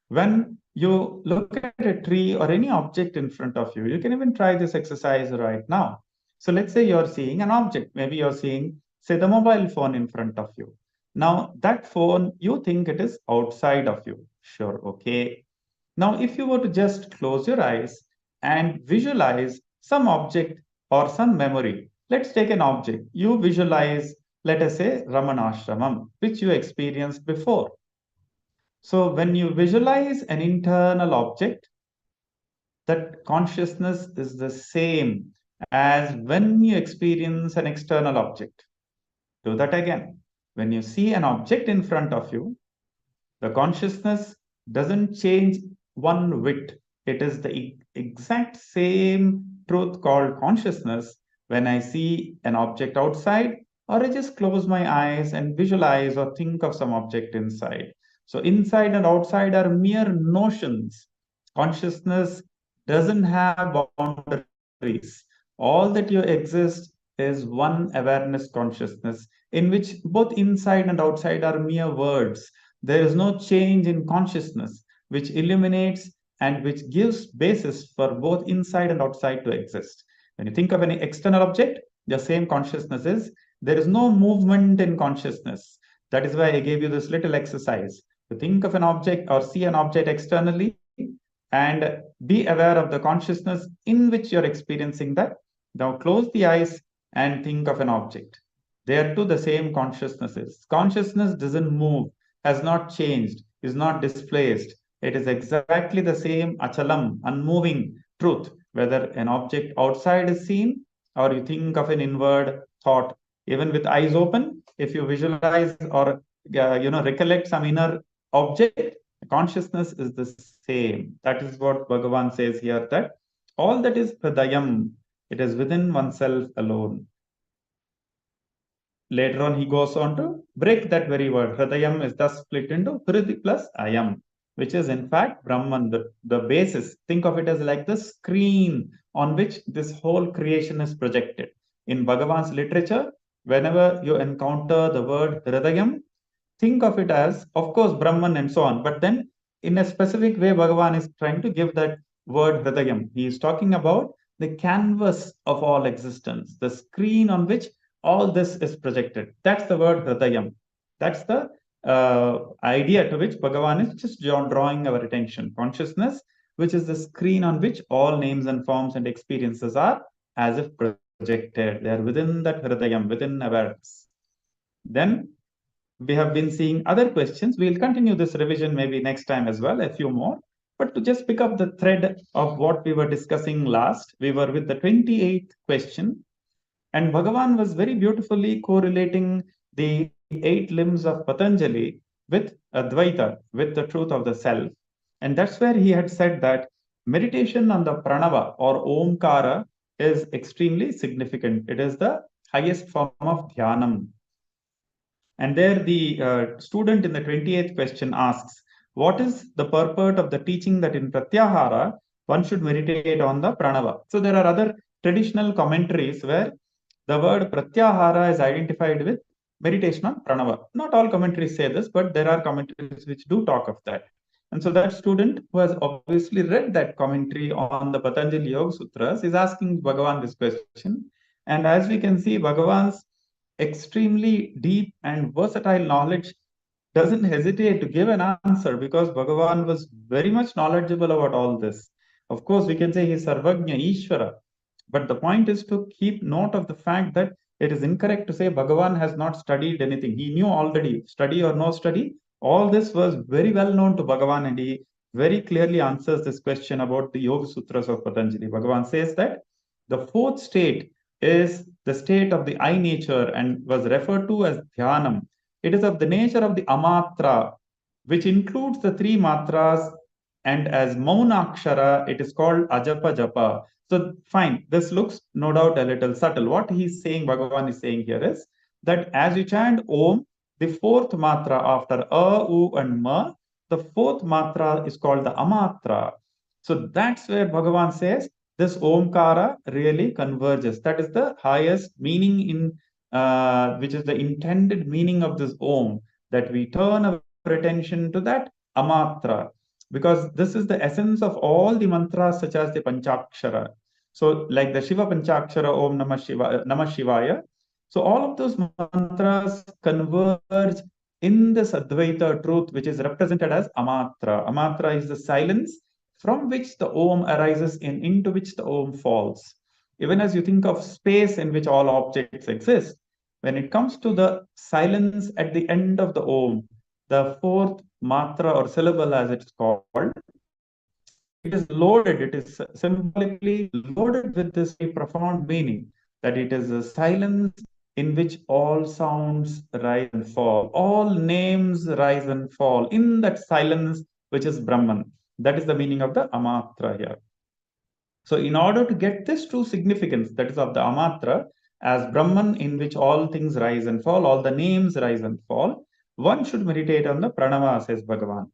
S3: When you look at a tree or any object in front of you, you can even try this exercise right now. So let's say you're seeing an object. Maybe you're seeing, say, the mobile phone in front of you. Now, that phone, you think it is outside of you. Sure, okay. Now, if you were to just close your eyes and visualize some object or some memory, let's take an object. You visualize, let us say, Ramanashramam, which you experienced before. So when you visualize an internal object, that consciousness is the same as when you experience an external object. Do that again. When you see an object in front of you, the consciousness doesn't change one whit. It is the exact same truth called consciousness when I see an object outside, or I just close my eyes and visualize or think of some object inside. So inside and outside are mere notions. Consciousness doesn't have boundaries. All that you exist is one awareness consciousness in which both inside and outside are mere words. There is no change in consciousness which illuminates and which gives basis for both inside and outside to exist. When you think of any external object, the same consciousness is. There is no movement in consciousness. That is why I gave you this little exercise. To think of an object or see an object externally and be aware of the consciousness in which you're experiencing that. Now close the eyes and think of an object. There too, the same consciousness is. Consciousness doesn't move, has not changed, is not displaced. It is exactly the same achalam, unmoving truth, whether an object outside is seen or you think of an inward thought. Even with eyes open, if you visualize or recollect some inner object, consciousness is the same. That is what Bhagavan says here, that all that is hridayam, it is within oneself alone. Later on, he goes on to break that very word. Hridayam is thus split into Hridi plus Ayam, which is in fact Brahman, the basis. Think of it as like the screen on which this whole creation is projected. In Bhagavan's literature, whenever you encounter the word Hridayam, think of it as, of course, Brahman and so on. But then, in a specific way, Bhagavan is trying to give that word Hridayam. He is talking about the canvas of all existence, the screen on which all this is projected. That's the word Hridayam. That's the idea to which Bhagavan is just drawing our attention. Consciousness, which is the screen on which all names and forms and experiences are as if projected. They are within that Hridayam, within awareness. Then we have been seeing other questions. We'll continue this revision maybe next time as well, a few more. But to just pick up the thread of what we were discussing last, we were with the 28th question. And Bhagavan was very beautifully correlating the 8 limbs of Patanjali with Advaita, with the truth of the self. And that's where he had said that meditation on the pranava or omkara is extremely significant. It is the highest form of dhyanam. And there the student in the 28th question asks, what is the purport of the teaching that in Pratyahara one should meditate on the pranava? So there are other traditional commentaries where the word Pratyahara is identified with meditation on pranava. Not all commentaries say this, but there are commentaries which do talk of that. And so that student who has obviously read that commentary on the Patanjali Yoga Sutras is asking Bhagavan this question. And as we can see, Bhagavan's extremely deep and versatile knowledge doesn't hesitate to give an answer because Bhagavan was very much knowledgeable about all this. Of course, we can say he's Sarvagnya, Ishvara, but the point is to keep note of the fact that it is incorrect to say Bhagavan has not studied anything. He knew already, study or no study, all this was very well known to Bhagavan, and he very clearly answers this question about the Yoga Sutras of Patanjali. Bhagavan says that the fourth state is the state of the I nature and was referred to as Dhyanam. It is of the nature of the Amatra, which includes the 3 matras, and as Maunakshara, it is called Ajapa Japa. So fine, this looks no doubt a little subtle. What he's saying, Bhagavan is saying here is that as you chant Om, the 4th matra after A, U and Ma, the 4th matra is called the Amatra. So that's where Bhagavan says this Omkara really converges. That is the highest meaning in which is the intended meaning of this Om, that we turn our attention to that Amatra, because this is the essence of all the mantras such as the Panchakshara. So like the Shiva Panchakshara, Om Namah Shivaya. So all of those mantras converge in this Advaita truth, which is represented as Amatra. Amatra is the silence from which the Om arises and into which the Om falls. Even as you think of space in which all objects exist, when it comes to the silence at the end of the Om, the 4th matra or syllable as it's called, it is loaded, it is symbolically loaded with this profound meaning that it is a silence in which all sounds rise and fall, all names rise and fall in that silence which is Brahman. That is the meaning of the Amatra here. So in order to get this true significance, that is of the Amatra, as Brahman in which all things rise and fall, all the names rise and fall, one should meditate on the pranava, says Bhagavan.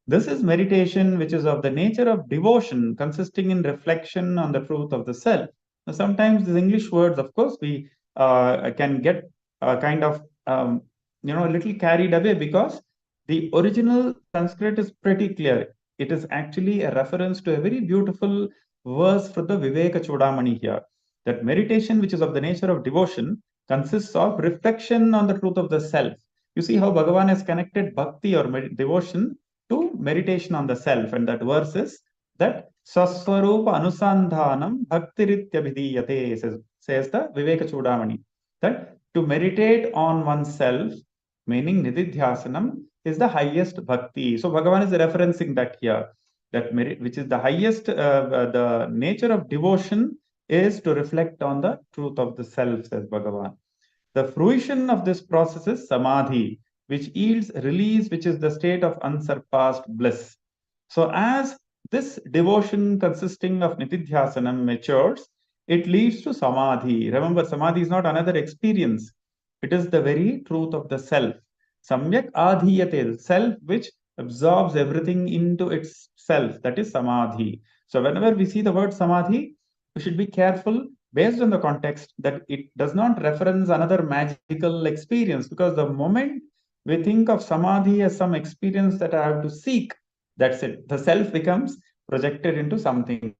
S3: This is meditation which is of the nature of devotion, consisting in reflection on the truth of the self. Now, sometimes these English words, of course, we can get kind of a little carried away, because the original Sanskrit is pretty clear. It is actually a reference to a very beautiful verse from the Viveka Chudamani here. That meditation, which is of the nature of devotion, consists of reflection on the truth of the self. You see how Bhagavan has connected bhakti or devotion to meditation on the self, and that verse is that Saswarupa Anusandhanam Bhaktirityabhidiyate, says the Viveka Chudamani. That to meditate on oneself, meaning Nididhyasanam, is the highest bhakti. So Bhagavan is referencing that here, that which is the highest, the nature of devotion is to reflect on the truth of the self, says Bhagavan. The fruition of this process is samadhi, which yields release, which is the state of unsurpassed bliss. So as this devotion consisting of nitidhyasanam matures, it leads to samadhi. Remember, samadhi is not another experience. It is the very truth of the self. Samyak adhiyate, self which absorbs everything into itself. That is samadhi. So whenever we see the word samadhi, we should be careful based on the context that it does not reference another magical experience, because the moment we think of samadhi as some experience that I have to seek, that's it. The self becomes projected into something.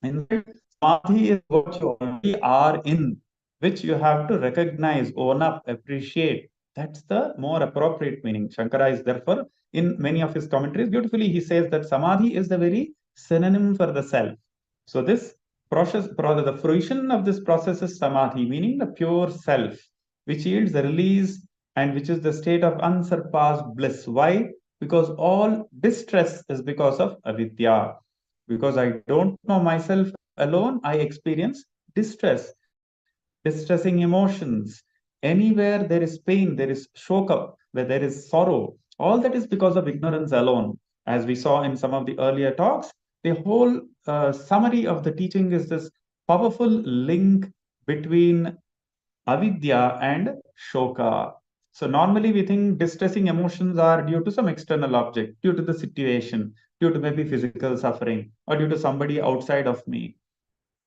S3: In fact, samadhi is what you already are in, which you have to recognize, own up, appreciate. That's the more appropriate meaning. Shankara is therefore, in many of his commentaries, beautifully he says that samadhi is the very synonym for the self. So this process, the fruition of this process is samadhi, meaning the pure self, which yields the release and which is the state of unsurpassed bliss. Why? Because all distress is because of avidya. Because I don't know myself alone, I experience distress, distressing emotions. Anywhere there is pain, there is shoka, where there is sorrow. All that is because of ignorance alone. As we saw in some of the earlier talks, the whole summary of the teaching is this powerful link between avidya and shoka. So normally we think distressing emotions are due to some external object, due to the situation, due to maybe physical suffering, or due to somebody outside of me.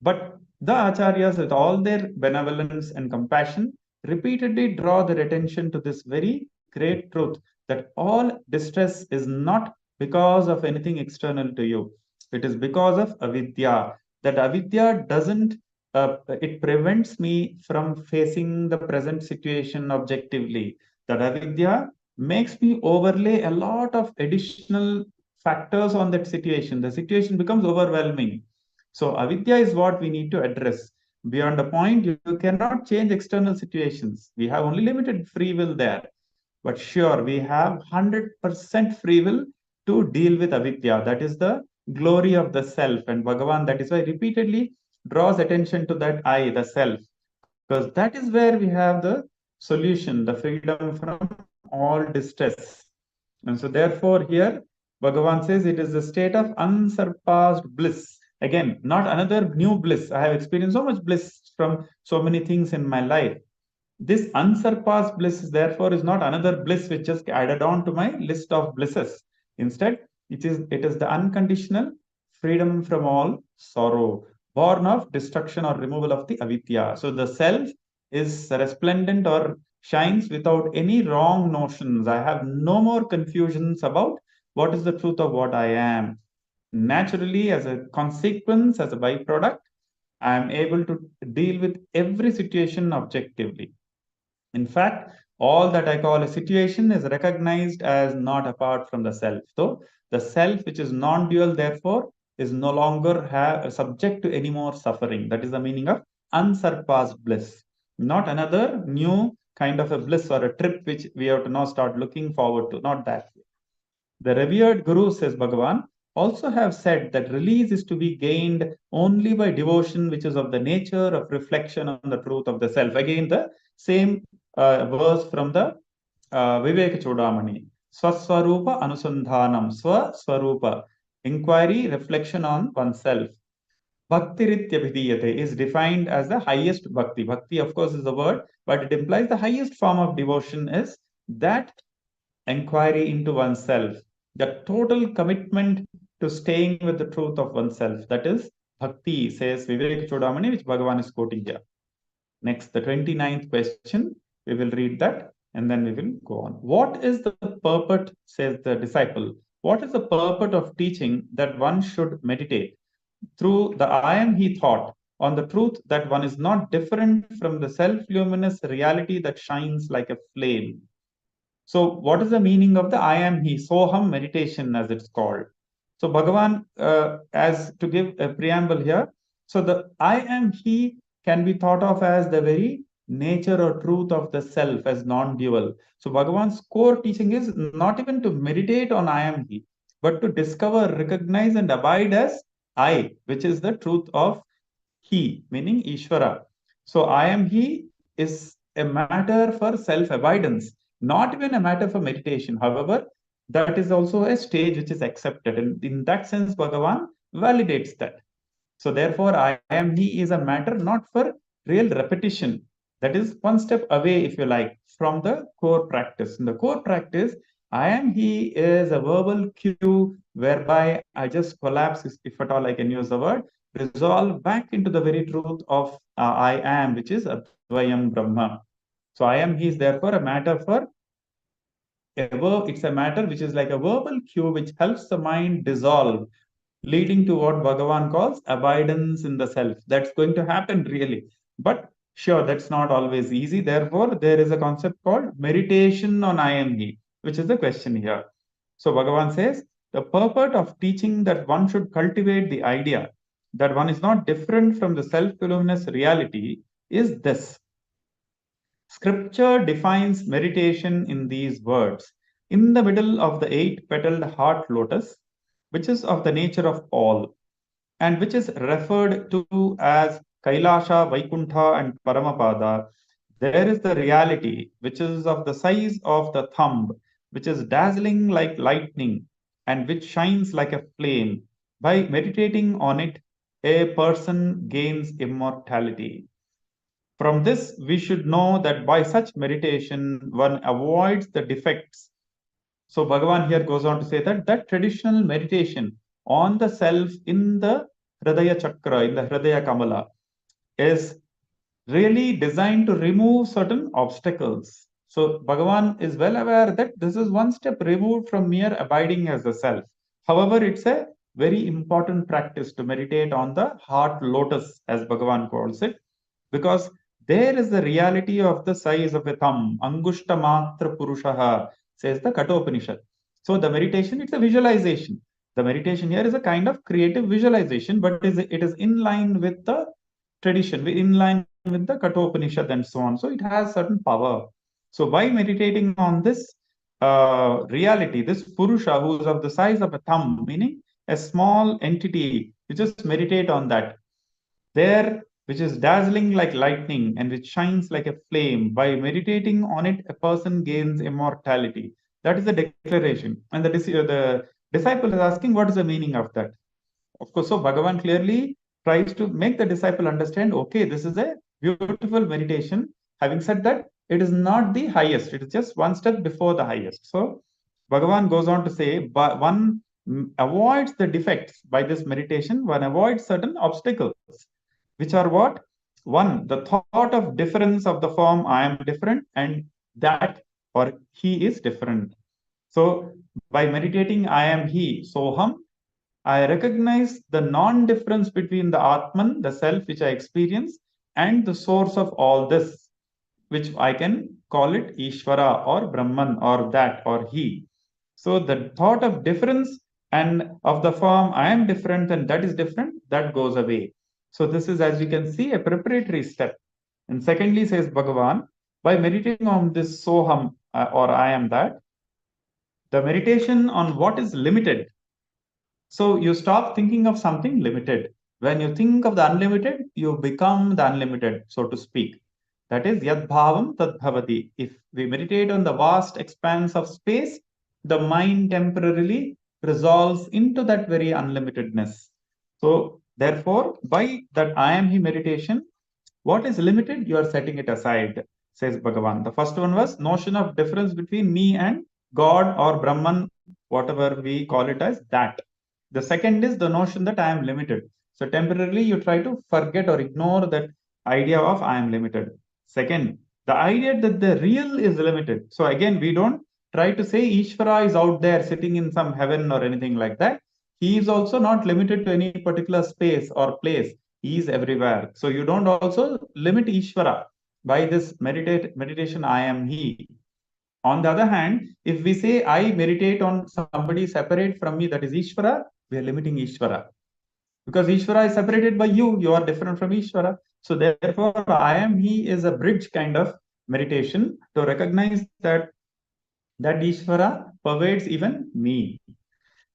S3: But the acharyas, with all their benevolence and compassion, repeatedly draw their attention to this very great truth, that all distress is not because of anything external to you. It is because of avidya. That avidya doesn't, it prevents me from facing the present situation objectively. That avidya makes me overlay a lot of additional factors on that situation. The situation becomes overwhelming. So avidya is what we need to address. Beyond a point, you cannot change external situations. We have only limited free will there. But sure, we have 100% free will to deal with avidya. That is the glory of the self. And Bhagavan, that is why repeatedly draws attention to that I, the self. Because that is where we have the solution, the freedom from all distress. And so therefore here, Bhagavan says it is a state of unsurpassed bliss. Again, not another new bliss. I have experienced so much bliss from so many things in my life. This unsurpassed bliss, therefore, is not another bliss which just added on to my list of blisses. Instead, it is the unconditional freedom from all sorrow, born of destruction or removal of the avidya. So the self is resplendent or shines without any wrong notions. I have no more confusions about what is the truth of what I am. Naturally, as a consequence, as a byproduct, I am able to deal with every situation objectively. In fact, all that I call a situation is recognized as not apart from the self. So the self, which is non-dual, therefore, is no longer subject to any more suffering. That is the meaning of unsurpassed bliss. Not another new kind of a bliss or a trip which we have to now start looking forward to. Not that. The revered Guru, says Bhagavan, also have said that release is to be gained only by devotion, which is of the nature of reflection on the truth of the self. Again, the same verse from the Viveka Chodamani. Swaswarupa Anusandhanam, Swaswarupa, inquiry, reflection on oneself. Bhaktirityabhidiyate is defined as the highest bhakti. Bhakti, of course, is the word, but it implies the highest form of devotion is that inquiry into oneself, the total commitment to staying with the truth of oneself. That is bhakti, says Vivek Chodamani, which Bhagavan is quoting here. Next, the 29th question, we will read that and then we will go on. What is the purport, says the disciple, what is the purport of teaching that one should meditate through the I am he thought on the truth that one is not different from the self-luminous reality that shines like a flame? So, what is the meaning of the I am He, Soham meditation, as it's called? So, Bhagavan, as to give a preamble here, so the I am He can be thought of as the very nature or truth of the self as non dual. So, Bhagavan's core teaching is not even to meditate on I am He, but to discover, recognize, and abide as I, which is the truth of He, meaning Ishvara. So, I am He is a matter for self abidance, not even a matter for meditation. However, that is also a stage which is accepted. And in that sense, Bhagavan validates that. So, therefore, I am He is a matter not for real repetition. That is one step away, if you like, from the core practice. In the core practice, I am He is a verbal cue whereby I just collapse, if at all I can use the word, resolve back into the very truth of I am, which is Advayam Brahma. So I am He is therefore a matter for it's a matter which is like a verbal cue which helps the mind dissolve, leading to what Bhagavan calls abidance in the self. That's going to happen really. But sure, that's not always easy. Therefore, there is a concept called meditation on I am He, which is the question here. So Bhagavan says, the purport of teaching that one should cultivate the idea that one is not different from the self-luminous reality is this. Scripture defines meditation in these words. In the middle of the eight-petaled heart lotus, which is of the nature of all, and which is referred to as Kailasha, Vaikuntha, and Paramapada, there is the reality which is of the size of the thumb, which is dazzling like lightning, and which shines like a flame. By meditating on it, a person gains immortality. From this, we should know that by such meditation, one avoids the defects. So Bhagavan here goes on to say that that traditional meditation on the self in the Hridaya Chakra, in the Hridaya Kamala, is really designed to remove certain obstacles. So Bhagavan is well aware that this is one step removed from mere abiding as the self. However, it's a very important practice to meditate on the heart lotus, as Bhagavan calls it, because there is the reality of the size of a thumb. Angushta matra purushaha, says the Kathopanishad. So the meditation, it's a visualization. The meditation here is a kind of creative visualization, but it is in line with the tradition, in line with the Kathopanishad and so on. So it has certain power. So by meditating on this reality, this Purusha who is of the size of a thumb, meaning a small entity, you just meditate on that. There, which is dazzling like lightning and which shines like a flame, by meditating on it, a person gains immortality. That is the declaration. And the disciple is asking, what is the meaning of that? Of course, so Bhagavan clearly tries to make the disciple understand, okay, this is a beautiful meditation. Having said that, it is not the highest, it is just one step before the highest. So Bhagavan goes on to say, but one avoids the defects by this meditation, one avoids certain obstacles, which are what? One, the thought of difference of the form, I am different, and that or he is different. So by meditating, I am he, soham, I recognize the non difference between the Atman, the self which I experience, and the source of all this, which I can call it Ishvara or Brahman or that or he. So the thought of difference and of the form I am different and that is different, that goes away. So this is, as you can see, a preparatory step. And secondly, says Bhagavan, by meditating on this Soham or I am that, the meditation on what is limited, so you stop thinking of something limited. When you think of the unlimited, you become the unlimited, so to speak. That is yad bhavam tad bhavati. If we meditate on the vast expanse of space, the mind temporarily resolves into that very unlimitedness. So therefore, by that I am he meditation, what is limited, you are setting it aside, says Bhagavan. The first one was notion of difference between me and God or Brahman, whatever we call it as that. The second is the notion that I am limited. So temporarily you try to forget or ignore that idea of I am limited. Second, the idea that the real is limited. So again, we don't try to say Ishvara is out there sitting in some heaven or anything like that. He is also not limited to any particular space or place. He is everywhere. So you don't also limit Ishvara by this meditation I am he. On the other hand, if we say I meditate on somebody separate from me, that is Ishvara, we are limiting Ishvara. Because Ishvara is separated by you are different from Ishvara. So therefore, I am he is a bridge kind of meditation to recognize that Ishvara pervades even me.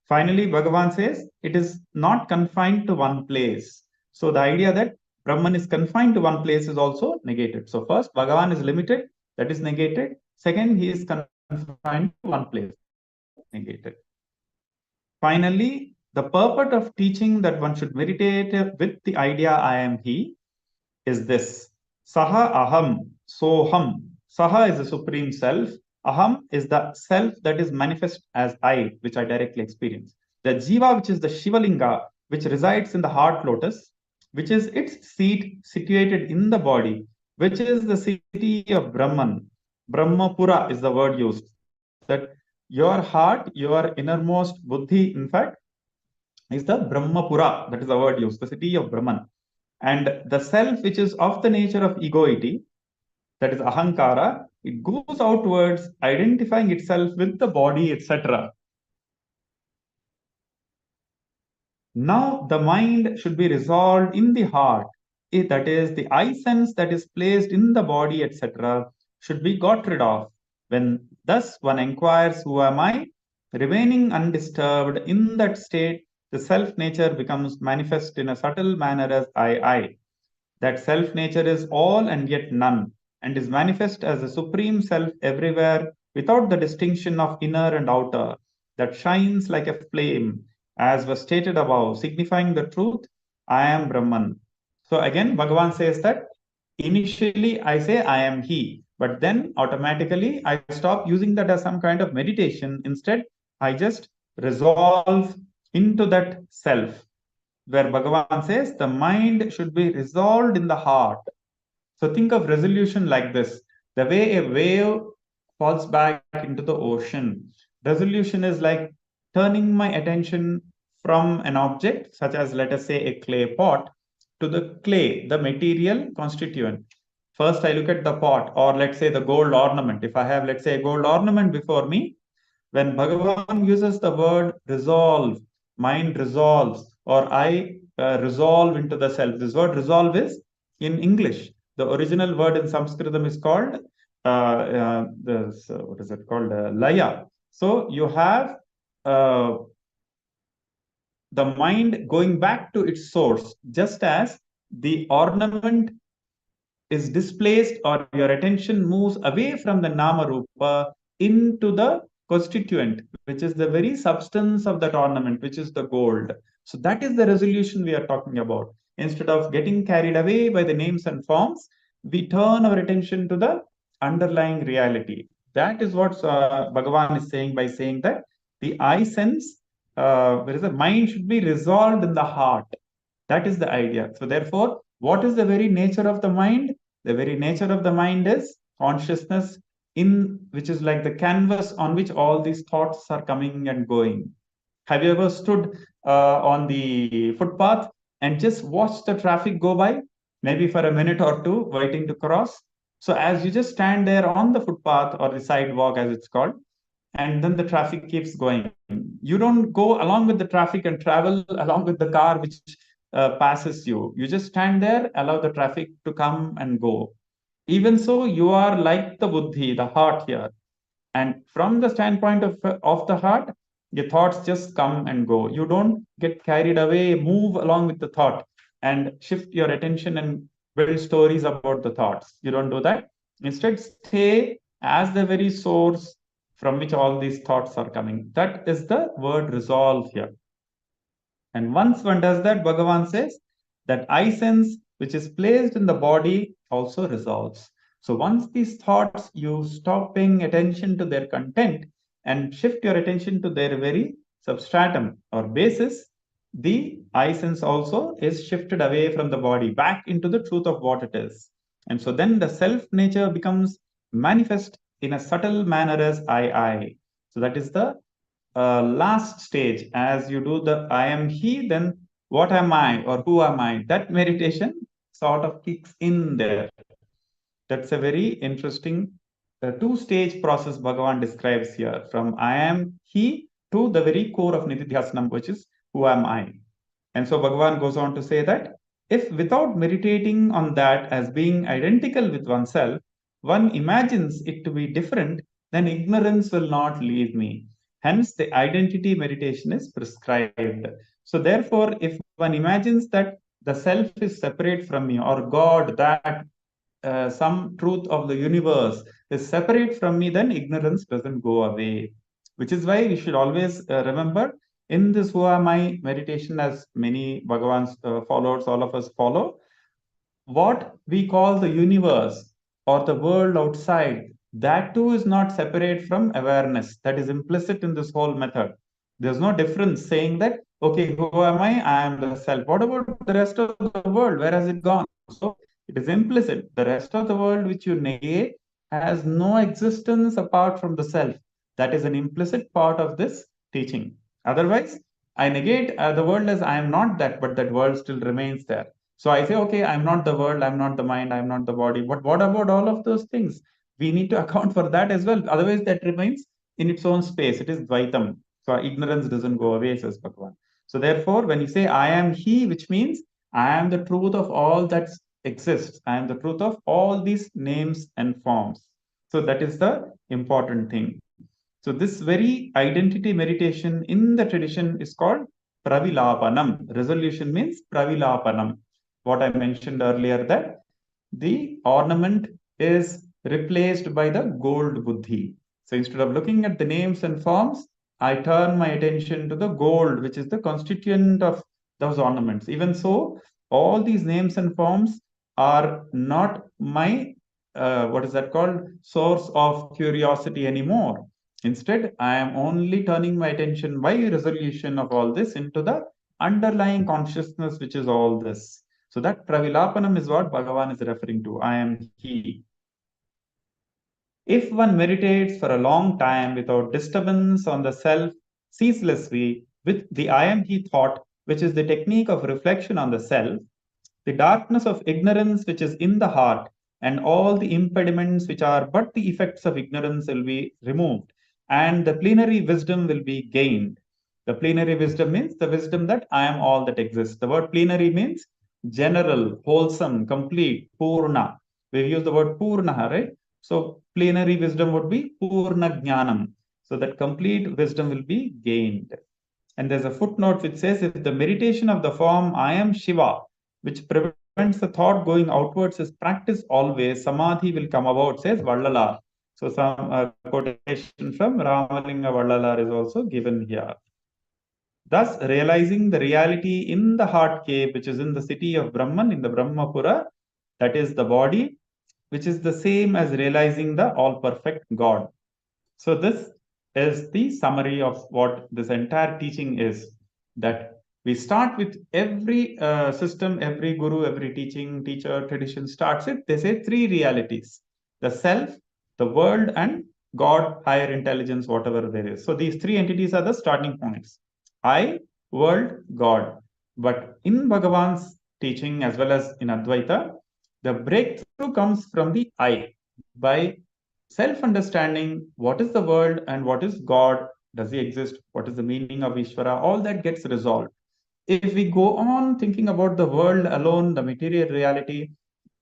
S3: Finally, Bhagavan says it is not confined to one place. So the idea that Brahman is confined to one place is also negated. So first, Bhagavan is limited, that is negated. Second, he is confined to one place, negated. Finally, the purport of teaching that one should meditate with the idea I am he is this. Saha aham, soham. Saha is the supreme self. Aham is the self that is manifest as I, which I directly experience. The jiva, which is the Shivalinga, which resides in the heart lotus, which is its seat situated in the body, which is the city of Brahman. Brahmapura is the word used. That your heart, your innermost buddhi, in fact, is the Brahmapura. That is the word used, the city of Brahman. And the self, which is of the nature of egoity, that is ahankara, it goes outwards, identifying itself with the body, etc. Now, the mind should be resolved in the heart. That is, the I sense that is placed in the body, etc., should be got rid of. When thus one inquires, who am I? Remaining undisturbed in that state, the self nature becomes manifest in a subtle manner as I. That self nature is all and yet none, and is manifest as the supreme self everywhere without the distinction of inner and outer, that shines like a flame, as was stated above, signifying the truth, I am Brahman. So again, Bhagavan says that initially I say I am he, but then automatically I stop using that as some kind of meditation. Instead, I just resolve into that self, where Bhagavan says the mind should be resolved in the heart. So think of resolution like this: the way a wave falls back into the ocean. Resolution is like turning my attention from an object, such as, let us say, a clay pot, to the clay, the material constituent. First, I look at the pot, or let's say the gold ornament. If I have, let's say, a gold ornament before me, when Bhagavan uses the word resolve, mind resolves, or I resolve into the self. This word resolve is in English. The original word in Sanskritam is called what is it called? Laya. So you have uh, the mind going back to its source, just as the ornament is displaced or your attention moves away from the nama rupa into the constituent, which is the very substance of that ornament, which is the gold. So that is the resolution we are talking about. Instead of getting carried away by the names and forms, we turn our attention to the underlying reality. That is what Bhagavan is saying by saying that the I sense, where is the mind should be resolved in the heart. That is the idea. So therefore, what is the very nature of the mind? The very nature of the mind is consciousness, in which is like the canvas on which all these thoughts are coming and going. Have you ever stood on the footpath and just watched the traffic go by, maybe for a minute or two, waiting to cross? So as you just stand there on the footpath or the sidewalk, as it's called, and then the traffic keeps going. You don't go along with the traffic and travel along with the car which passes you. You just stand there, allow the traffic to come and go. Even so, you are like the buddhi, the heart here. And from the standpoint of the heart, your thoughts just come and go. You don't get carried away, move along with the thought and shift your attention and build stories about the thoughts. You don't do that. Instead, stay as the very source from which all these thoughts are coming. That is the word resolve here. And once one does that, Bhagavan says that I sense which is placed in the body also resolves. So once these thoughts, you stop paying attention to their content and shift your attention to their very substratum or basis, the I sense also is shifted away from the body back into the truth of what it is. And so then the self nature becomes manifest in a subtle manner as I. So that is the last stage. As you do the I am he, then what am I or who am I? That meditation sort of kicks in there. That's a very interesting two-stage process Bhagavan describes here, from I am he to the very core of Nididhyasanam, which is who am I? And so Bhagavan goes on to say that if without meditating on that as being identical with oneself, one imagines it to be different, then ignorance will not leave me. Hence, the identity meditation is prescribed. So, therefore, if one imagines that the self is separate from me, or God, that some truth of the universe is separate from me, then ignorance doesn't go away. Which is why we should always remember in this Who Am I meditation, as many Bhagavan's followers, all of us follow, what we call the universe or the world outside, that too is not separate from awareness. That is implicit in this whole method. There's no difference saying that, okay, who am I? I am the self. What about the rest of the world? Where has it gone? So it is implicit. The rest of the world which you negate has no existence apart from the self. That is an implicit part of this teaching. Otherwise, I negate the world as I am not that, but that world still remains there. So I say, okay, I'm not the world, I'm not the mind, I'm not the body. But what about all of those things? We need to account for that as well. Otherwise, that remains in its own space. It is Dvaitam. So ignorance doesn't go away, says Bhagavan. So therefore, when you say I am He, which means I am the truth of all that exists, I am the truth of all these names and forms. So that is the important thing. So this very identity meditation in the tradition is called pravilapanam. Resolution means pravilapanam. What I mentioned earlier, that the ornament is replaced by the gold buddhi. So instead of looking at the names and forms, I turn my attention to the gold, which is the constituent of those ornaments. Even so, all these names and forms are not my what is that called, source of curiosity anymore. Instead, I am only turning my attention by resolution of all this into the underlying consciousness, which is all this. So that pravilapanam is what Bhagavan is referring to. I am He. If one meditates for a long time without disturbance on the self ceaselessly with the I am He thought, which is the technique of reflection on the self, the darkness of ignorance which is in the heart and all the impediments which are but the effects of ignorance will be removed, and the plenary wisdom will be gained. The plenary wisdom means the wisdom that I am all that exists. The word plenary means general, wholesome, complete, purna. We use the word purna, right? So plenary wisdom would be purna jnanam. So that complete wisdom will be gained. And there's a footnote which says if the meditation of the form I am Shiva, which prevents the thought going outwards, is practiced always, samadhi will come about, says Vallalar. So some quotation from Ramalinga Vallalar is also given here. Thus, realizing the reality in the heart cave, which is in the city of Brahman, in the Brahmapura, that is the body, which is the same as realizing the all perfect God. So, this is the summary of what this entire teaching is, that we start with every system, every guru, every teacher, tradition starts it. They say three realities: the self, the world, and God, higher intelligence, whatever there is. So, these three entities are the starting points: I, world, God. But in Bhagavan's teaching, as well as in Advaita, the breakthrough comes from the I, by self understanding what is the world and what is God. Does he exist? What is the meaning of Ishvara? All that gets resolved. If we go on thinking about the world alone, the material reality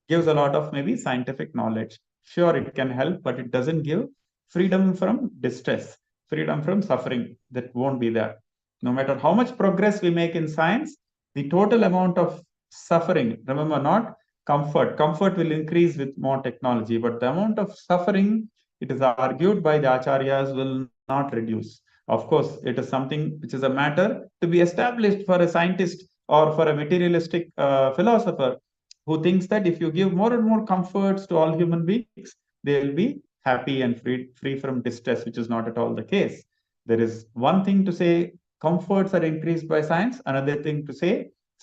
S3: gives a lot of maybe scientific knowledge. Sure, it can help, but it doesn't give freedom from distress, freedom from suffering. That won't be there. No matter how much progress we make in science, the total amount of suffering, remember, not comfort. Comfort will increase with more technology, but the amount of suffering, it is argued by the acharyas, will not reduce. Of course, it is something which is a matter to be established for a scientist or for a materialistic philosopher who thinks that if you give more and more comforts to all human beings, they will be happy and free from distress, which is not at all the case. There is one thing to say comforts are increased by science. Another thing to say,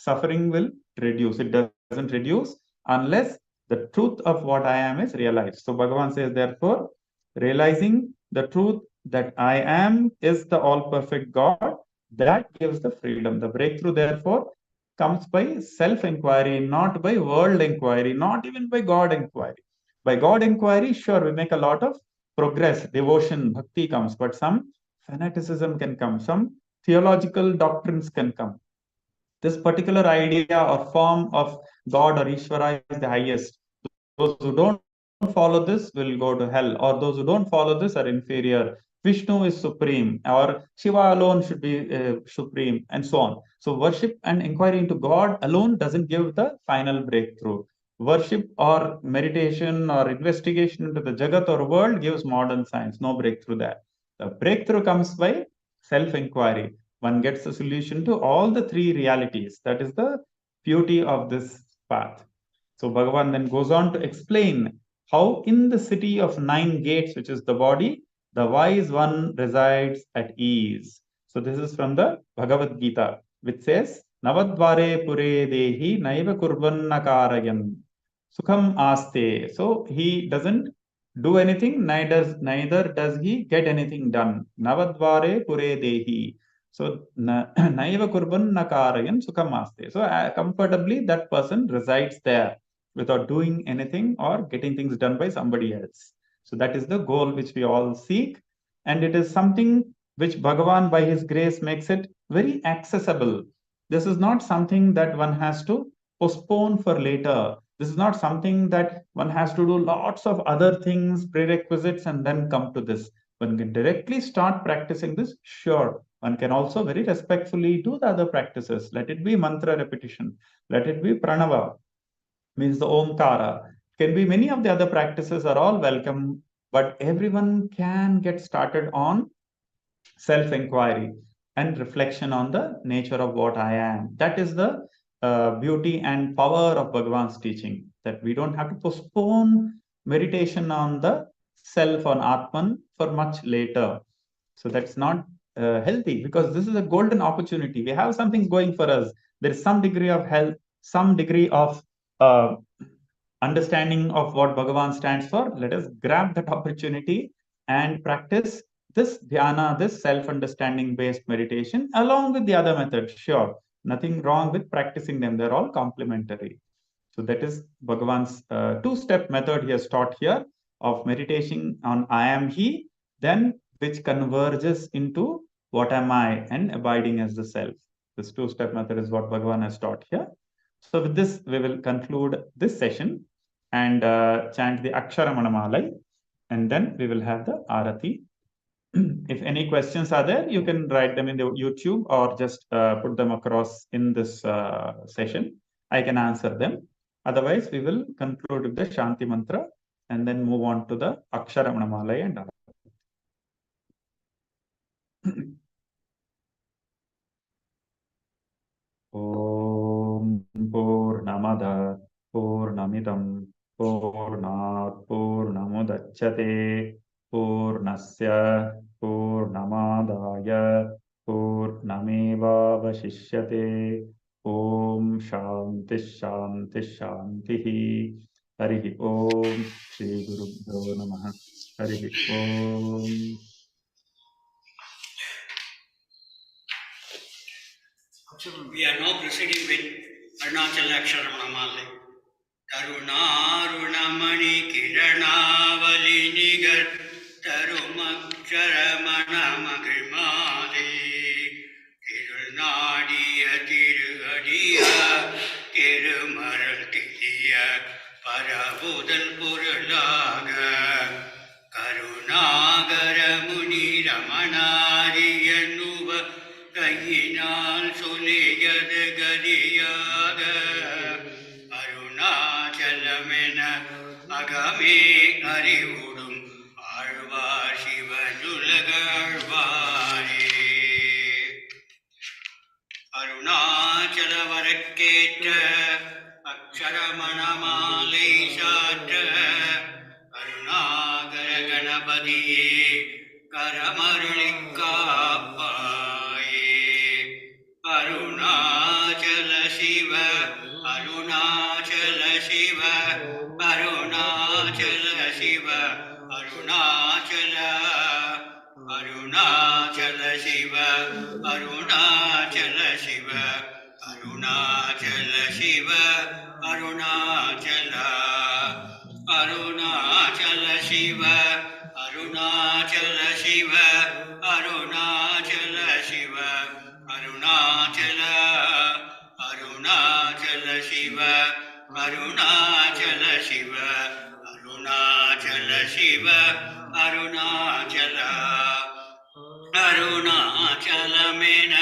S3: suffering will reduce. It doesn't reduce unless the truth of what I am is realized. So Bhagavan says, therefore, realizing the truth that I am is the all-perfect God, that gives the freedom. The breakthrough, therefore, comes by self-inquiry, not by world inquiry, not even by God inquiry. By God inquiry, sure, we make a lot of progress, devotion, bhakti comes, but some fanaticism can come, some theological doctrines can come. This particular idea or form of God or Ishvara is the highest. Those who don't follow this will go to hell, or those who don't follow this are inferior. Vishnu is supreme, or Shiva alone should be supreme, and so on. So, worship and inquiry into God alone doesn't give the final breakthrough. Worship or meditation or investigation into the Jagat or world gives modern science, no breakthrough there. The breakthrough comes by self inquiry. One gets a solution to all the three realities. That is the beauty of this path. So Bhagavan then goes on to explain how in the city of nine gates, which is the body, the wise one resides at ease. So this is from the Bhagavad Gita, which says, Navadvare pure dehi naiva kurvanna karayan sukham aste. So he doesn't do anything, neither does he get anything done. Navadvare pure dehi. So naiva kurvanna karayan sukham aste. So comfortably that person resides there without doing anything or getting things done by somebody else. So that is the goal which we all seek. And it is something which Bhagavan, by his grace, makes it very accessible. This is not something that one has to postpone for later. This is not something that one has to do lots of other things, prerequisites, and then come to this. One can directly start practicing this, sure. One can also very respectfully do the other practices. Let it be mantra repetition. Let it be pranava, means the Omkara. Can be many of the other practices are all welcome, but everyone can get started on self-inquiry and reflection on the nature of what I am. That is the beauty and power of Bhagavan's teaching, that we don't have to postpone meditation on the self, on Atman, for much later. So that's not healthy, because this is a golden opportunity. We have something going for us. There is some degree of health, some degree of uh, understanding of what Bhagavan stands for. Let us grab that opportunity and practice this dhyana, this self-understanding based meditation, along with the other methods. Sure, nothing wrong with practicing them. They're all complementary. So that is Bhagavan's two-step method he has taught here of meditation on I am he, then which converges into what am I and abiding as the self. This two-step method is what Bhagavan has taught here. So with this, we will conclude this session and chant the Akshara Manamalai, and then we will have the Arati. If any questions are there, you can write them in the YouTube or just put them across in this session. I can answer them. Otherwise, we will conclude with the Shanti Mantra and then move on to the Akshara Manamalai and Arati. Om Purnamada Purnamidam Purnat Purnamudachyate Purnasya Purnamadaya Purnamevavashishyate Om Shanti Shanti Shanti Harihi Om Shri Gurubhyo Namaha Harihi Om.
S2: We are now proceeding with Arunachala Aksharamanamalai. Karunarunamani Kiranavali Nigar Tarumaksharamanamagrimali Tirunadiya Tirugadiya Tirumaral Tidiya Parabudal Purulaga Karunagara Muni Ramanariyanuva கையினால் சொல்லியது கதியாக அருணாச்சலமென அகமே அறிவுடும் ஆழ்வார் சிவனுலகாழ்வாரே அருணாச்சல வரக்கேற்ற அக்ஷரமணமாலை சாற்ற கருணாகர கணபதியே கரமருளிக் காப்பாயே शिव अरुणाचल शिव अरुणाचल अरुणाचल शिव अरुणाचल शिव अरुणाचल शिव अरुणाचल अरुणाचल शिव अरुणाचल शिव अरुणाचल शिव अरुणाचल अरुणाचल शिव अरुणाचल शिव अरुणाचल शिव अरुणाचल அருணாச்சலமென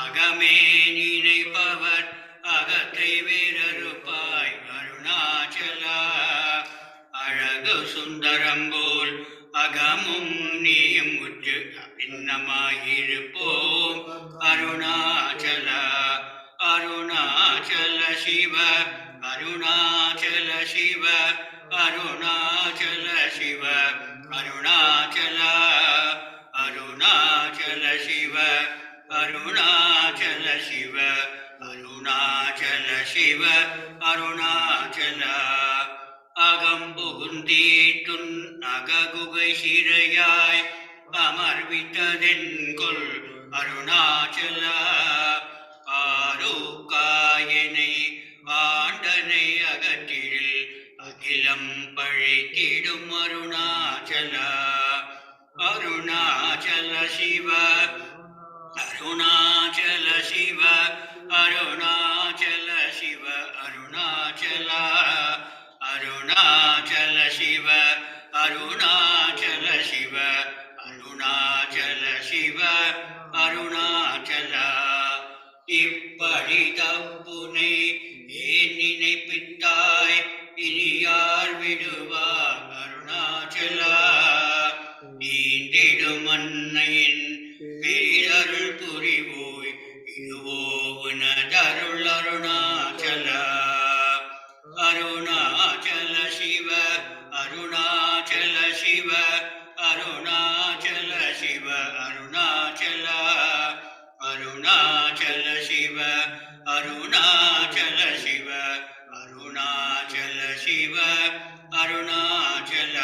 S2: அகமே நினைப்பவர் அகத்தை வேறறுப்பாய் அருணாச்சலா அழகு சுந்தரம் போல் அகமும் நீயும் உற்று பின்னமாயிருப்போம் அருணாச்சலா அருணாச்சல சிவ அருணாச்சல சிவ அருணாச்சல சிவ அருணாச்சலா அருணாச்சல சிவ அருணாச்சல சிவ அருணாச்சல சிவ அருணாச்சல அகம்புகுந்தீட்டுன் அககுகை சிறையாய் அமர்வித்ததென்கொள் அருணாச்சல ஆருக்காயனை ஆண்டனை அகற்றில் அகிலம் பழித்திடும் அருணாச்சல அருணாச்சல சிவ அருணாச்சல சிவ அருணாச்சல சிவ அருணாச்சல அருணாச்சல சிவ அருணாச்சல சிவ அருணாச்சல சிவ அருணாச்சல இப்படி தப்புனை ஏன் நினைப்பித்தாய் இனி யார் விடுவார் அருணாச்சலா ஈண்டிடும் அன்னையின் பெரிதருள் புரிவோய் இதுவோ உனதருள் அருணாச்சல அருணாச்சல சிவ அருணாச்சல சிவ அருணாச்சல சிவ அருணாச்சல அருணாச்சல சிவ அருணாச்சல சிவ அருணாச்சல சிவ அருணாச்சல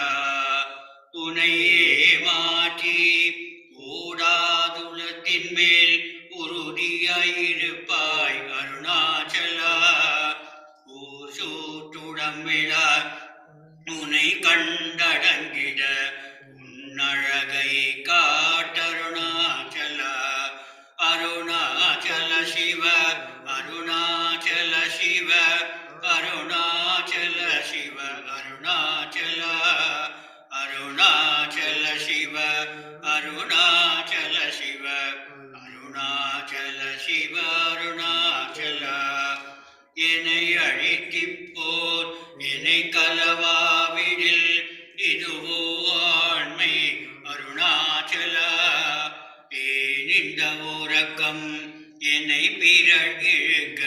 S2: உனையே மாற்றி ஓடாதுலத்தின் மேல் உறுதியாயிருப்பாய் அருணாச்சலா ஊர் சூட்டுடம்பிலா உனை கண்டடங்கிட உன்னழகை காட்டருணாச்சலா அருணாச்சல சிவ அருணாச்சல சிவ அருணாச்சல சிவ அருணாச்சல அருணாச்சல சிவ அருணாச்சல சிவ அருணாச்சல சிவ அருணாச்சல என்னை அழித்திப்போர் என்னை கலவாவிடில் இதுவோ ஆண்மை அருணாச்சல ஏனிந்த உறக்கம் என்னை பிறர் இழுக்க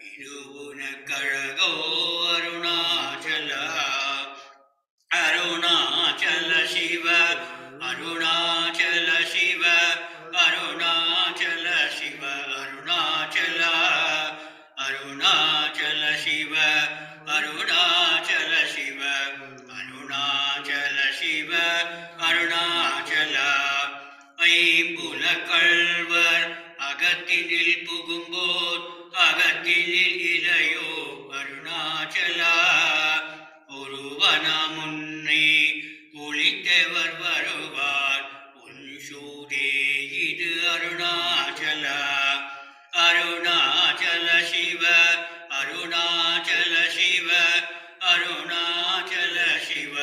S2: இது உனக்கழகோ அருணாச்சல அருணாச்சல சிவ அருணாச்சல சிவ அருணாச்சல சிவ அருணாச்சல அருணாச்சல சிவ அருணாச்சல சிவ அருணாச்சல சிவ அருணாச்சல ஐம்புல கள்வர் அகத்தினில் புகும்போர் அகத்தினில் இளையோ அருணாச்சலா ஒருவனாம் உன்னை ஒளித்தவர் வருவார் உன் சூதே இது அருணாச்சலா அருணாச்சல சிவ அருணாச்சல சிவ அருணாச்சல சிவ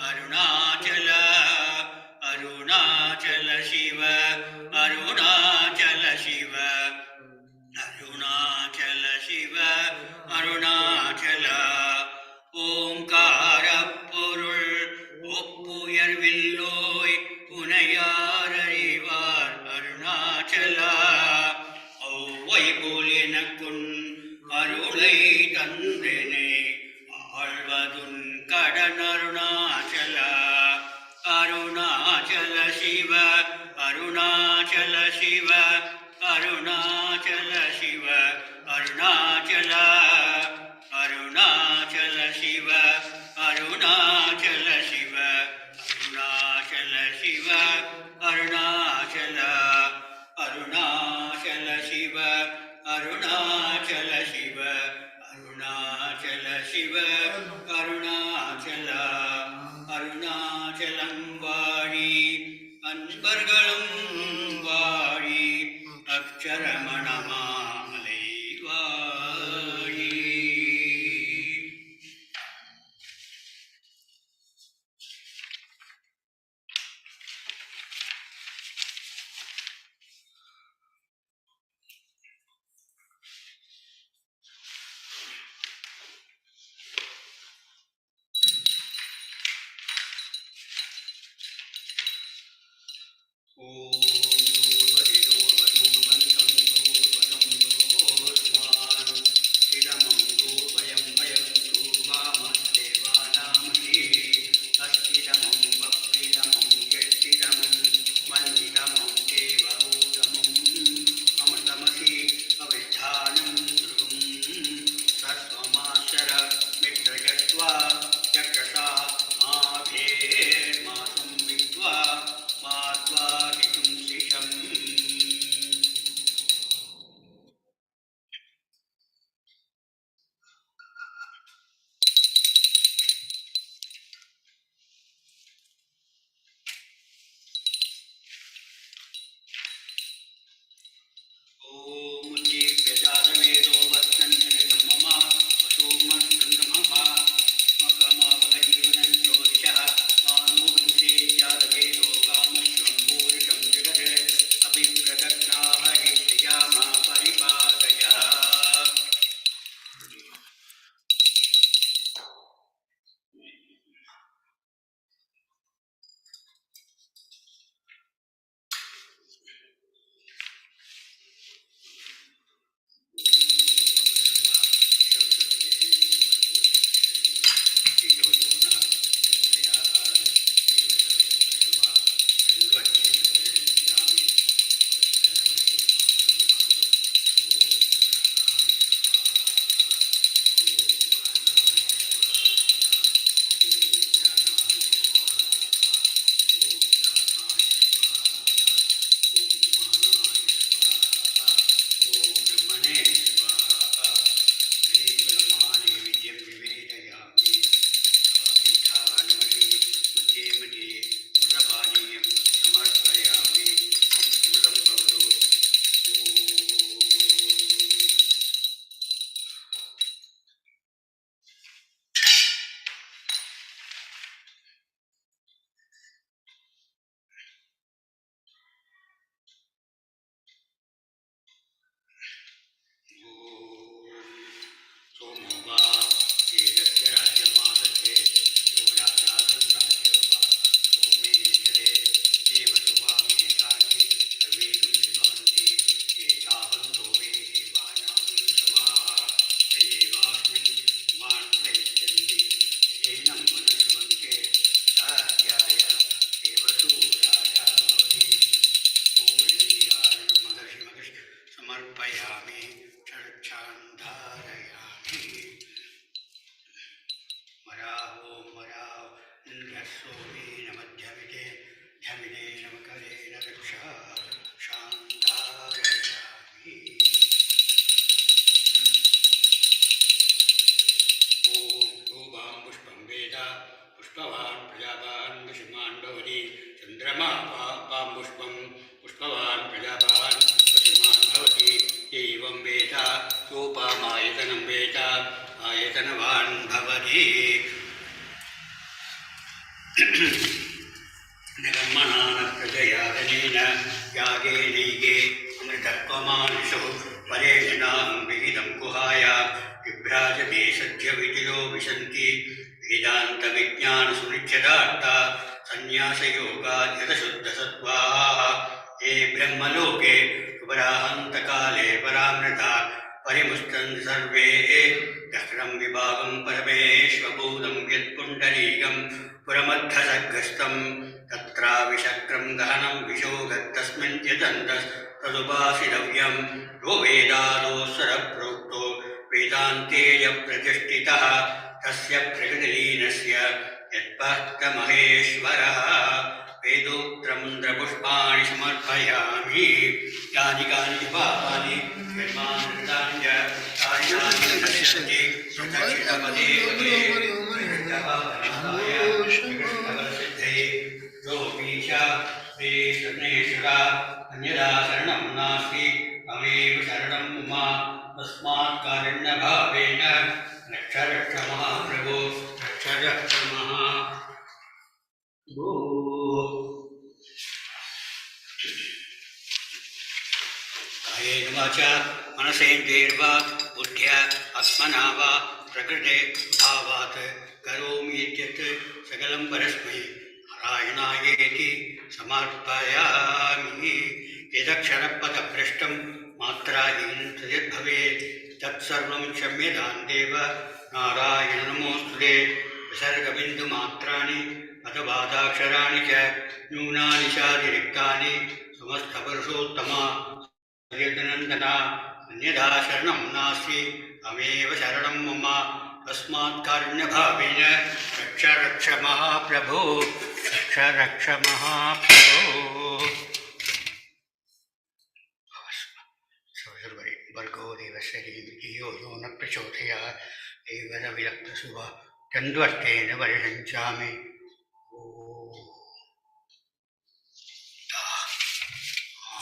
S2: அருணாச்சல அருணாச்சல சிவ அருணாச்சல சிவ அருணாச்சல சிவ அருணாச்சல ஓங்கார பொருள் ஒப்புயர்வில்லோய் புனையார் அறிவார் அருணாச்சலா ஒவ்வை போல் எனக்குன் அருளை தந்தனை ஆழ்வதுன் கடன் அருணாச்சலா அருணாச்சல சிவ அருணாச்சல சிவ அருணாச்சல சிவ அருணாச்சலா அருணா शिव अरुणाचल अरुणाचलं वाळि अன்பர்களும் வாழி அக்ஷரமணமாமலை வாழி. पुष्पवान् प्रजावान् वशुमान् भवति चन्द्रमा पां पुष्पं पुष्पवान् प्रजावान् वशुमान् भवति एवं वेद सोपामायतनं वेद आयतनवान् भवति निगमना न प्रजया धनेन यागे नैगे अमृतत्वमानुषो परेणां विहितं गुहाय विभ्राजते सत्यविधियो विशन्ति वेदान्तविज्ञानसुनिश्चितार्था सन्न्यासयोगाद्यतशुद्धसत्त्वाः ये ब्रह्मलोके सुपराहन्तकाले परामृता परिमुष्टन्ति सर्वे दशरं विभागं परमेश्वभूतं यत्पुण्डरीकं पुरमद्धसग्रस्तं तत्राविशक्रं गहनं विशोगत्तस्मिन् यतन्तस्तदुपासितव्यं यो वेदादोऽस्वरप्रोक्तो वेदान्तेय प्रतिष्ठितः तस्य प्रकृतिलीनस्य यत्पास्तमहेश्वरः वेदोक्तमन्त्रपुष्पाणि समर्पयामि यानि कानि पापानि कर्माणि कृतानि च अन्यदा शरणं नास्ति तमेव शरणं मम तस्मात् कारुण्यभावेन रक्ष रक्ष महाप्रभो रक्ष रक्ष महाप्रभो कायेन वाचा मनसेन्द्रियैर्वा बुद्ध्या आत्मना वा प्रकृते भावात् करोमि यत् सकलं परस्मै नारायणायेति समर्पयामि यदक्षरपदभ्रष्टं मात्राहीनं यद्भवेत् तत्सर्वं क्षम्यतां देव नारायण नमोऽस्तुते विसर्गबिन्दुमात्राणि पदवादाक्षराणि च न्यूनानि चातिरिक्तानि समस्तपुरुषोत्तमा नन्दना अन्यथा शरणं नास्ति तमेव शरणं मम तस्मात् कारुण्यभावेन रक्ष रक्ष महाप्रभो रक्ष रक्ष महाप्रभो भर्गो देवस्य धियो यो न प्रचोदयात् देवरविरक्तशुभ चन्द्वर्तेन परिषञ्चामि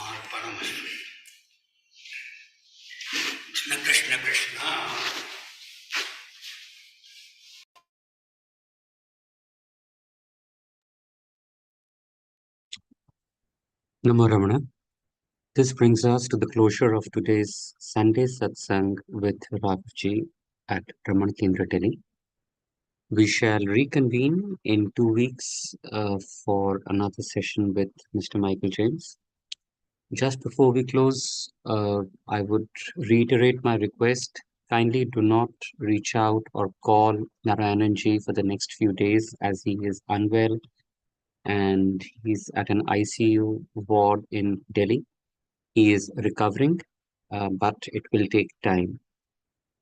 S2: अर्पणमस्तु Krishna Krishna
S1: Namo Ramana. This brings us to the closure of today's Sunday Satsang with Raghavji at Raman Kendra, Delhi. We shall reconvene in 2 weeks for another session with Mr. Michael James. Just before we close, I would reiterate my request. Kindly do not reach out or call Narayananji for the next few days as he is unwell and he's at an ICU ward in Delhi. He is recovering, but it will take time.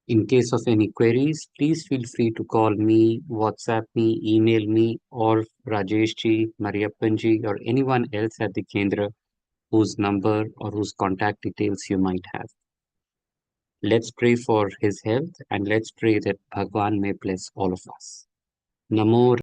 S1: In case of any queries, please feel free to call me, WhatsApp me, email me, or Rajeshji, Mariappanji, or anyone else at the Kendra whose number or whose contact details you might have. Let's pray for his health and let's pray that Bhagwan may bless all of us. Namo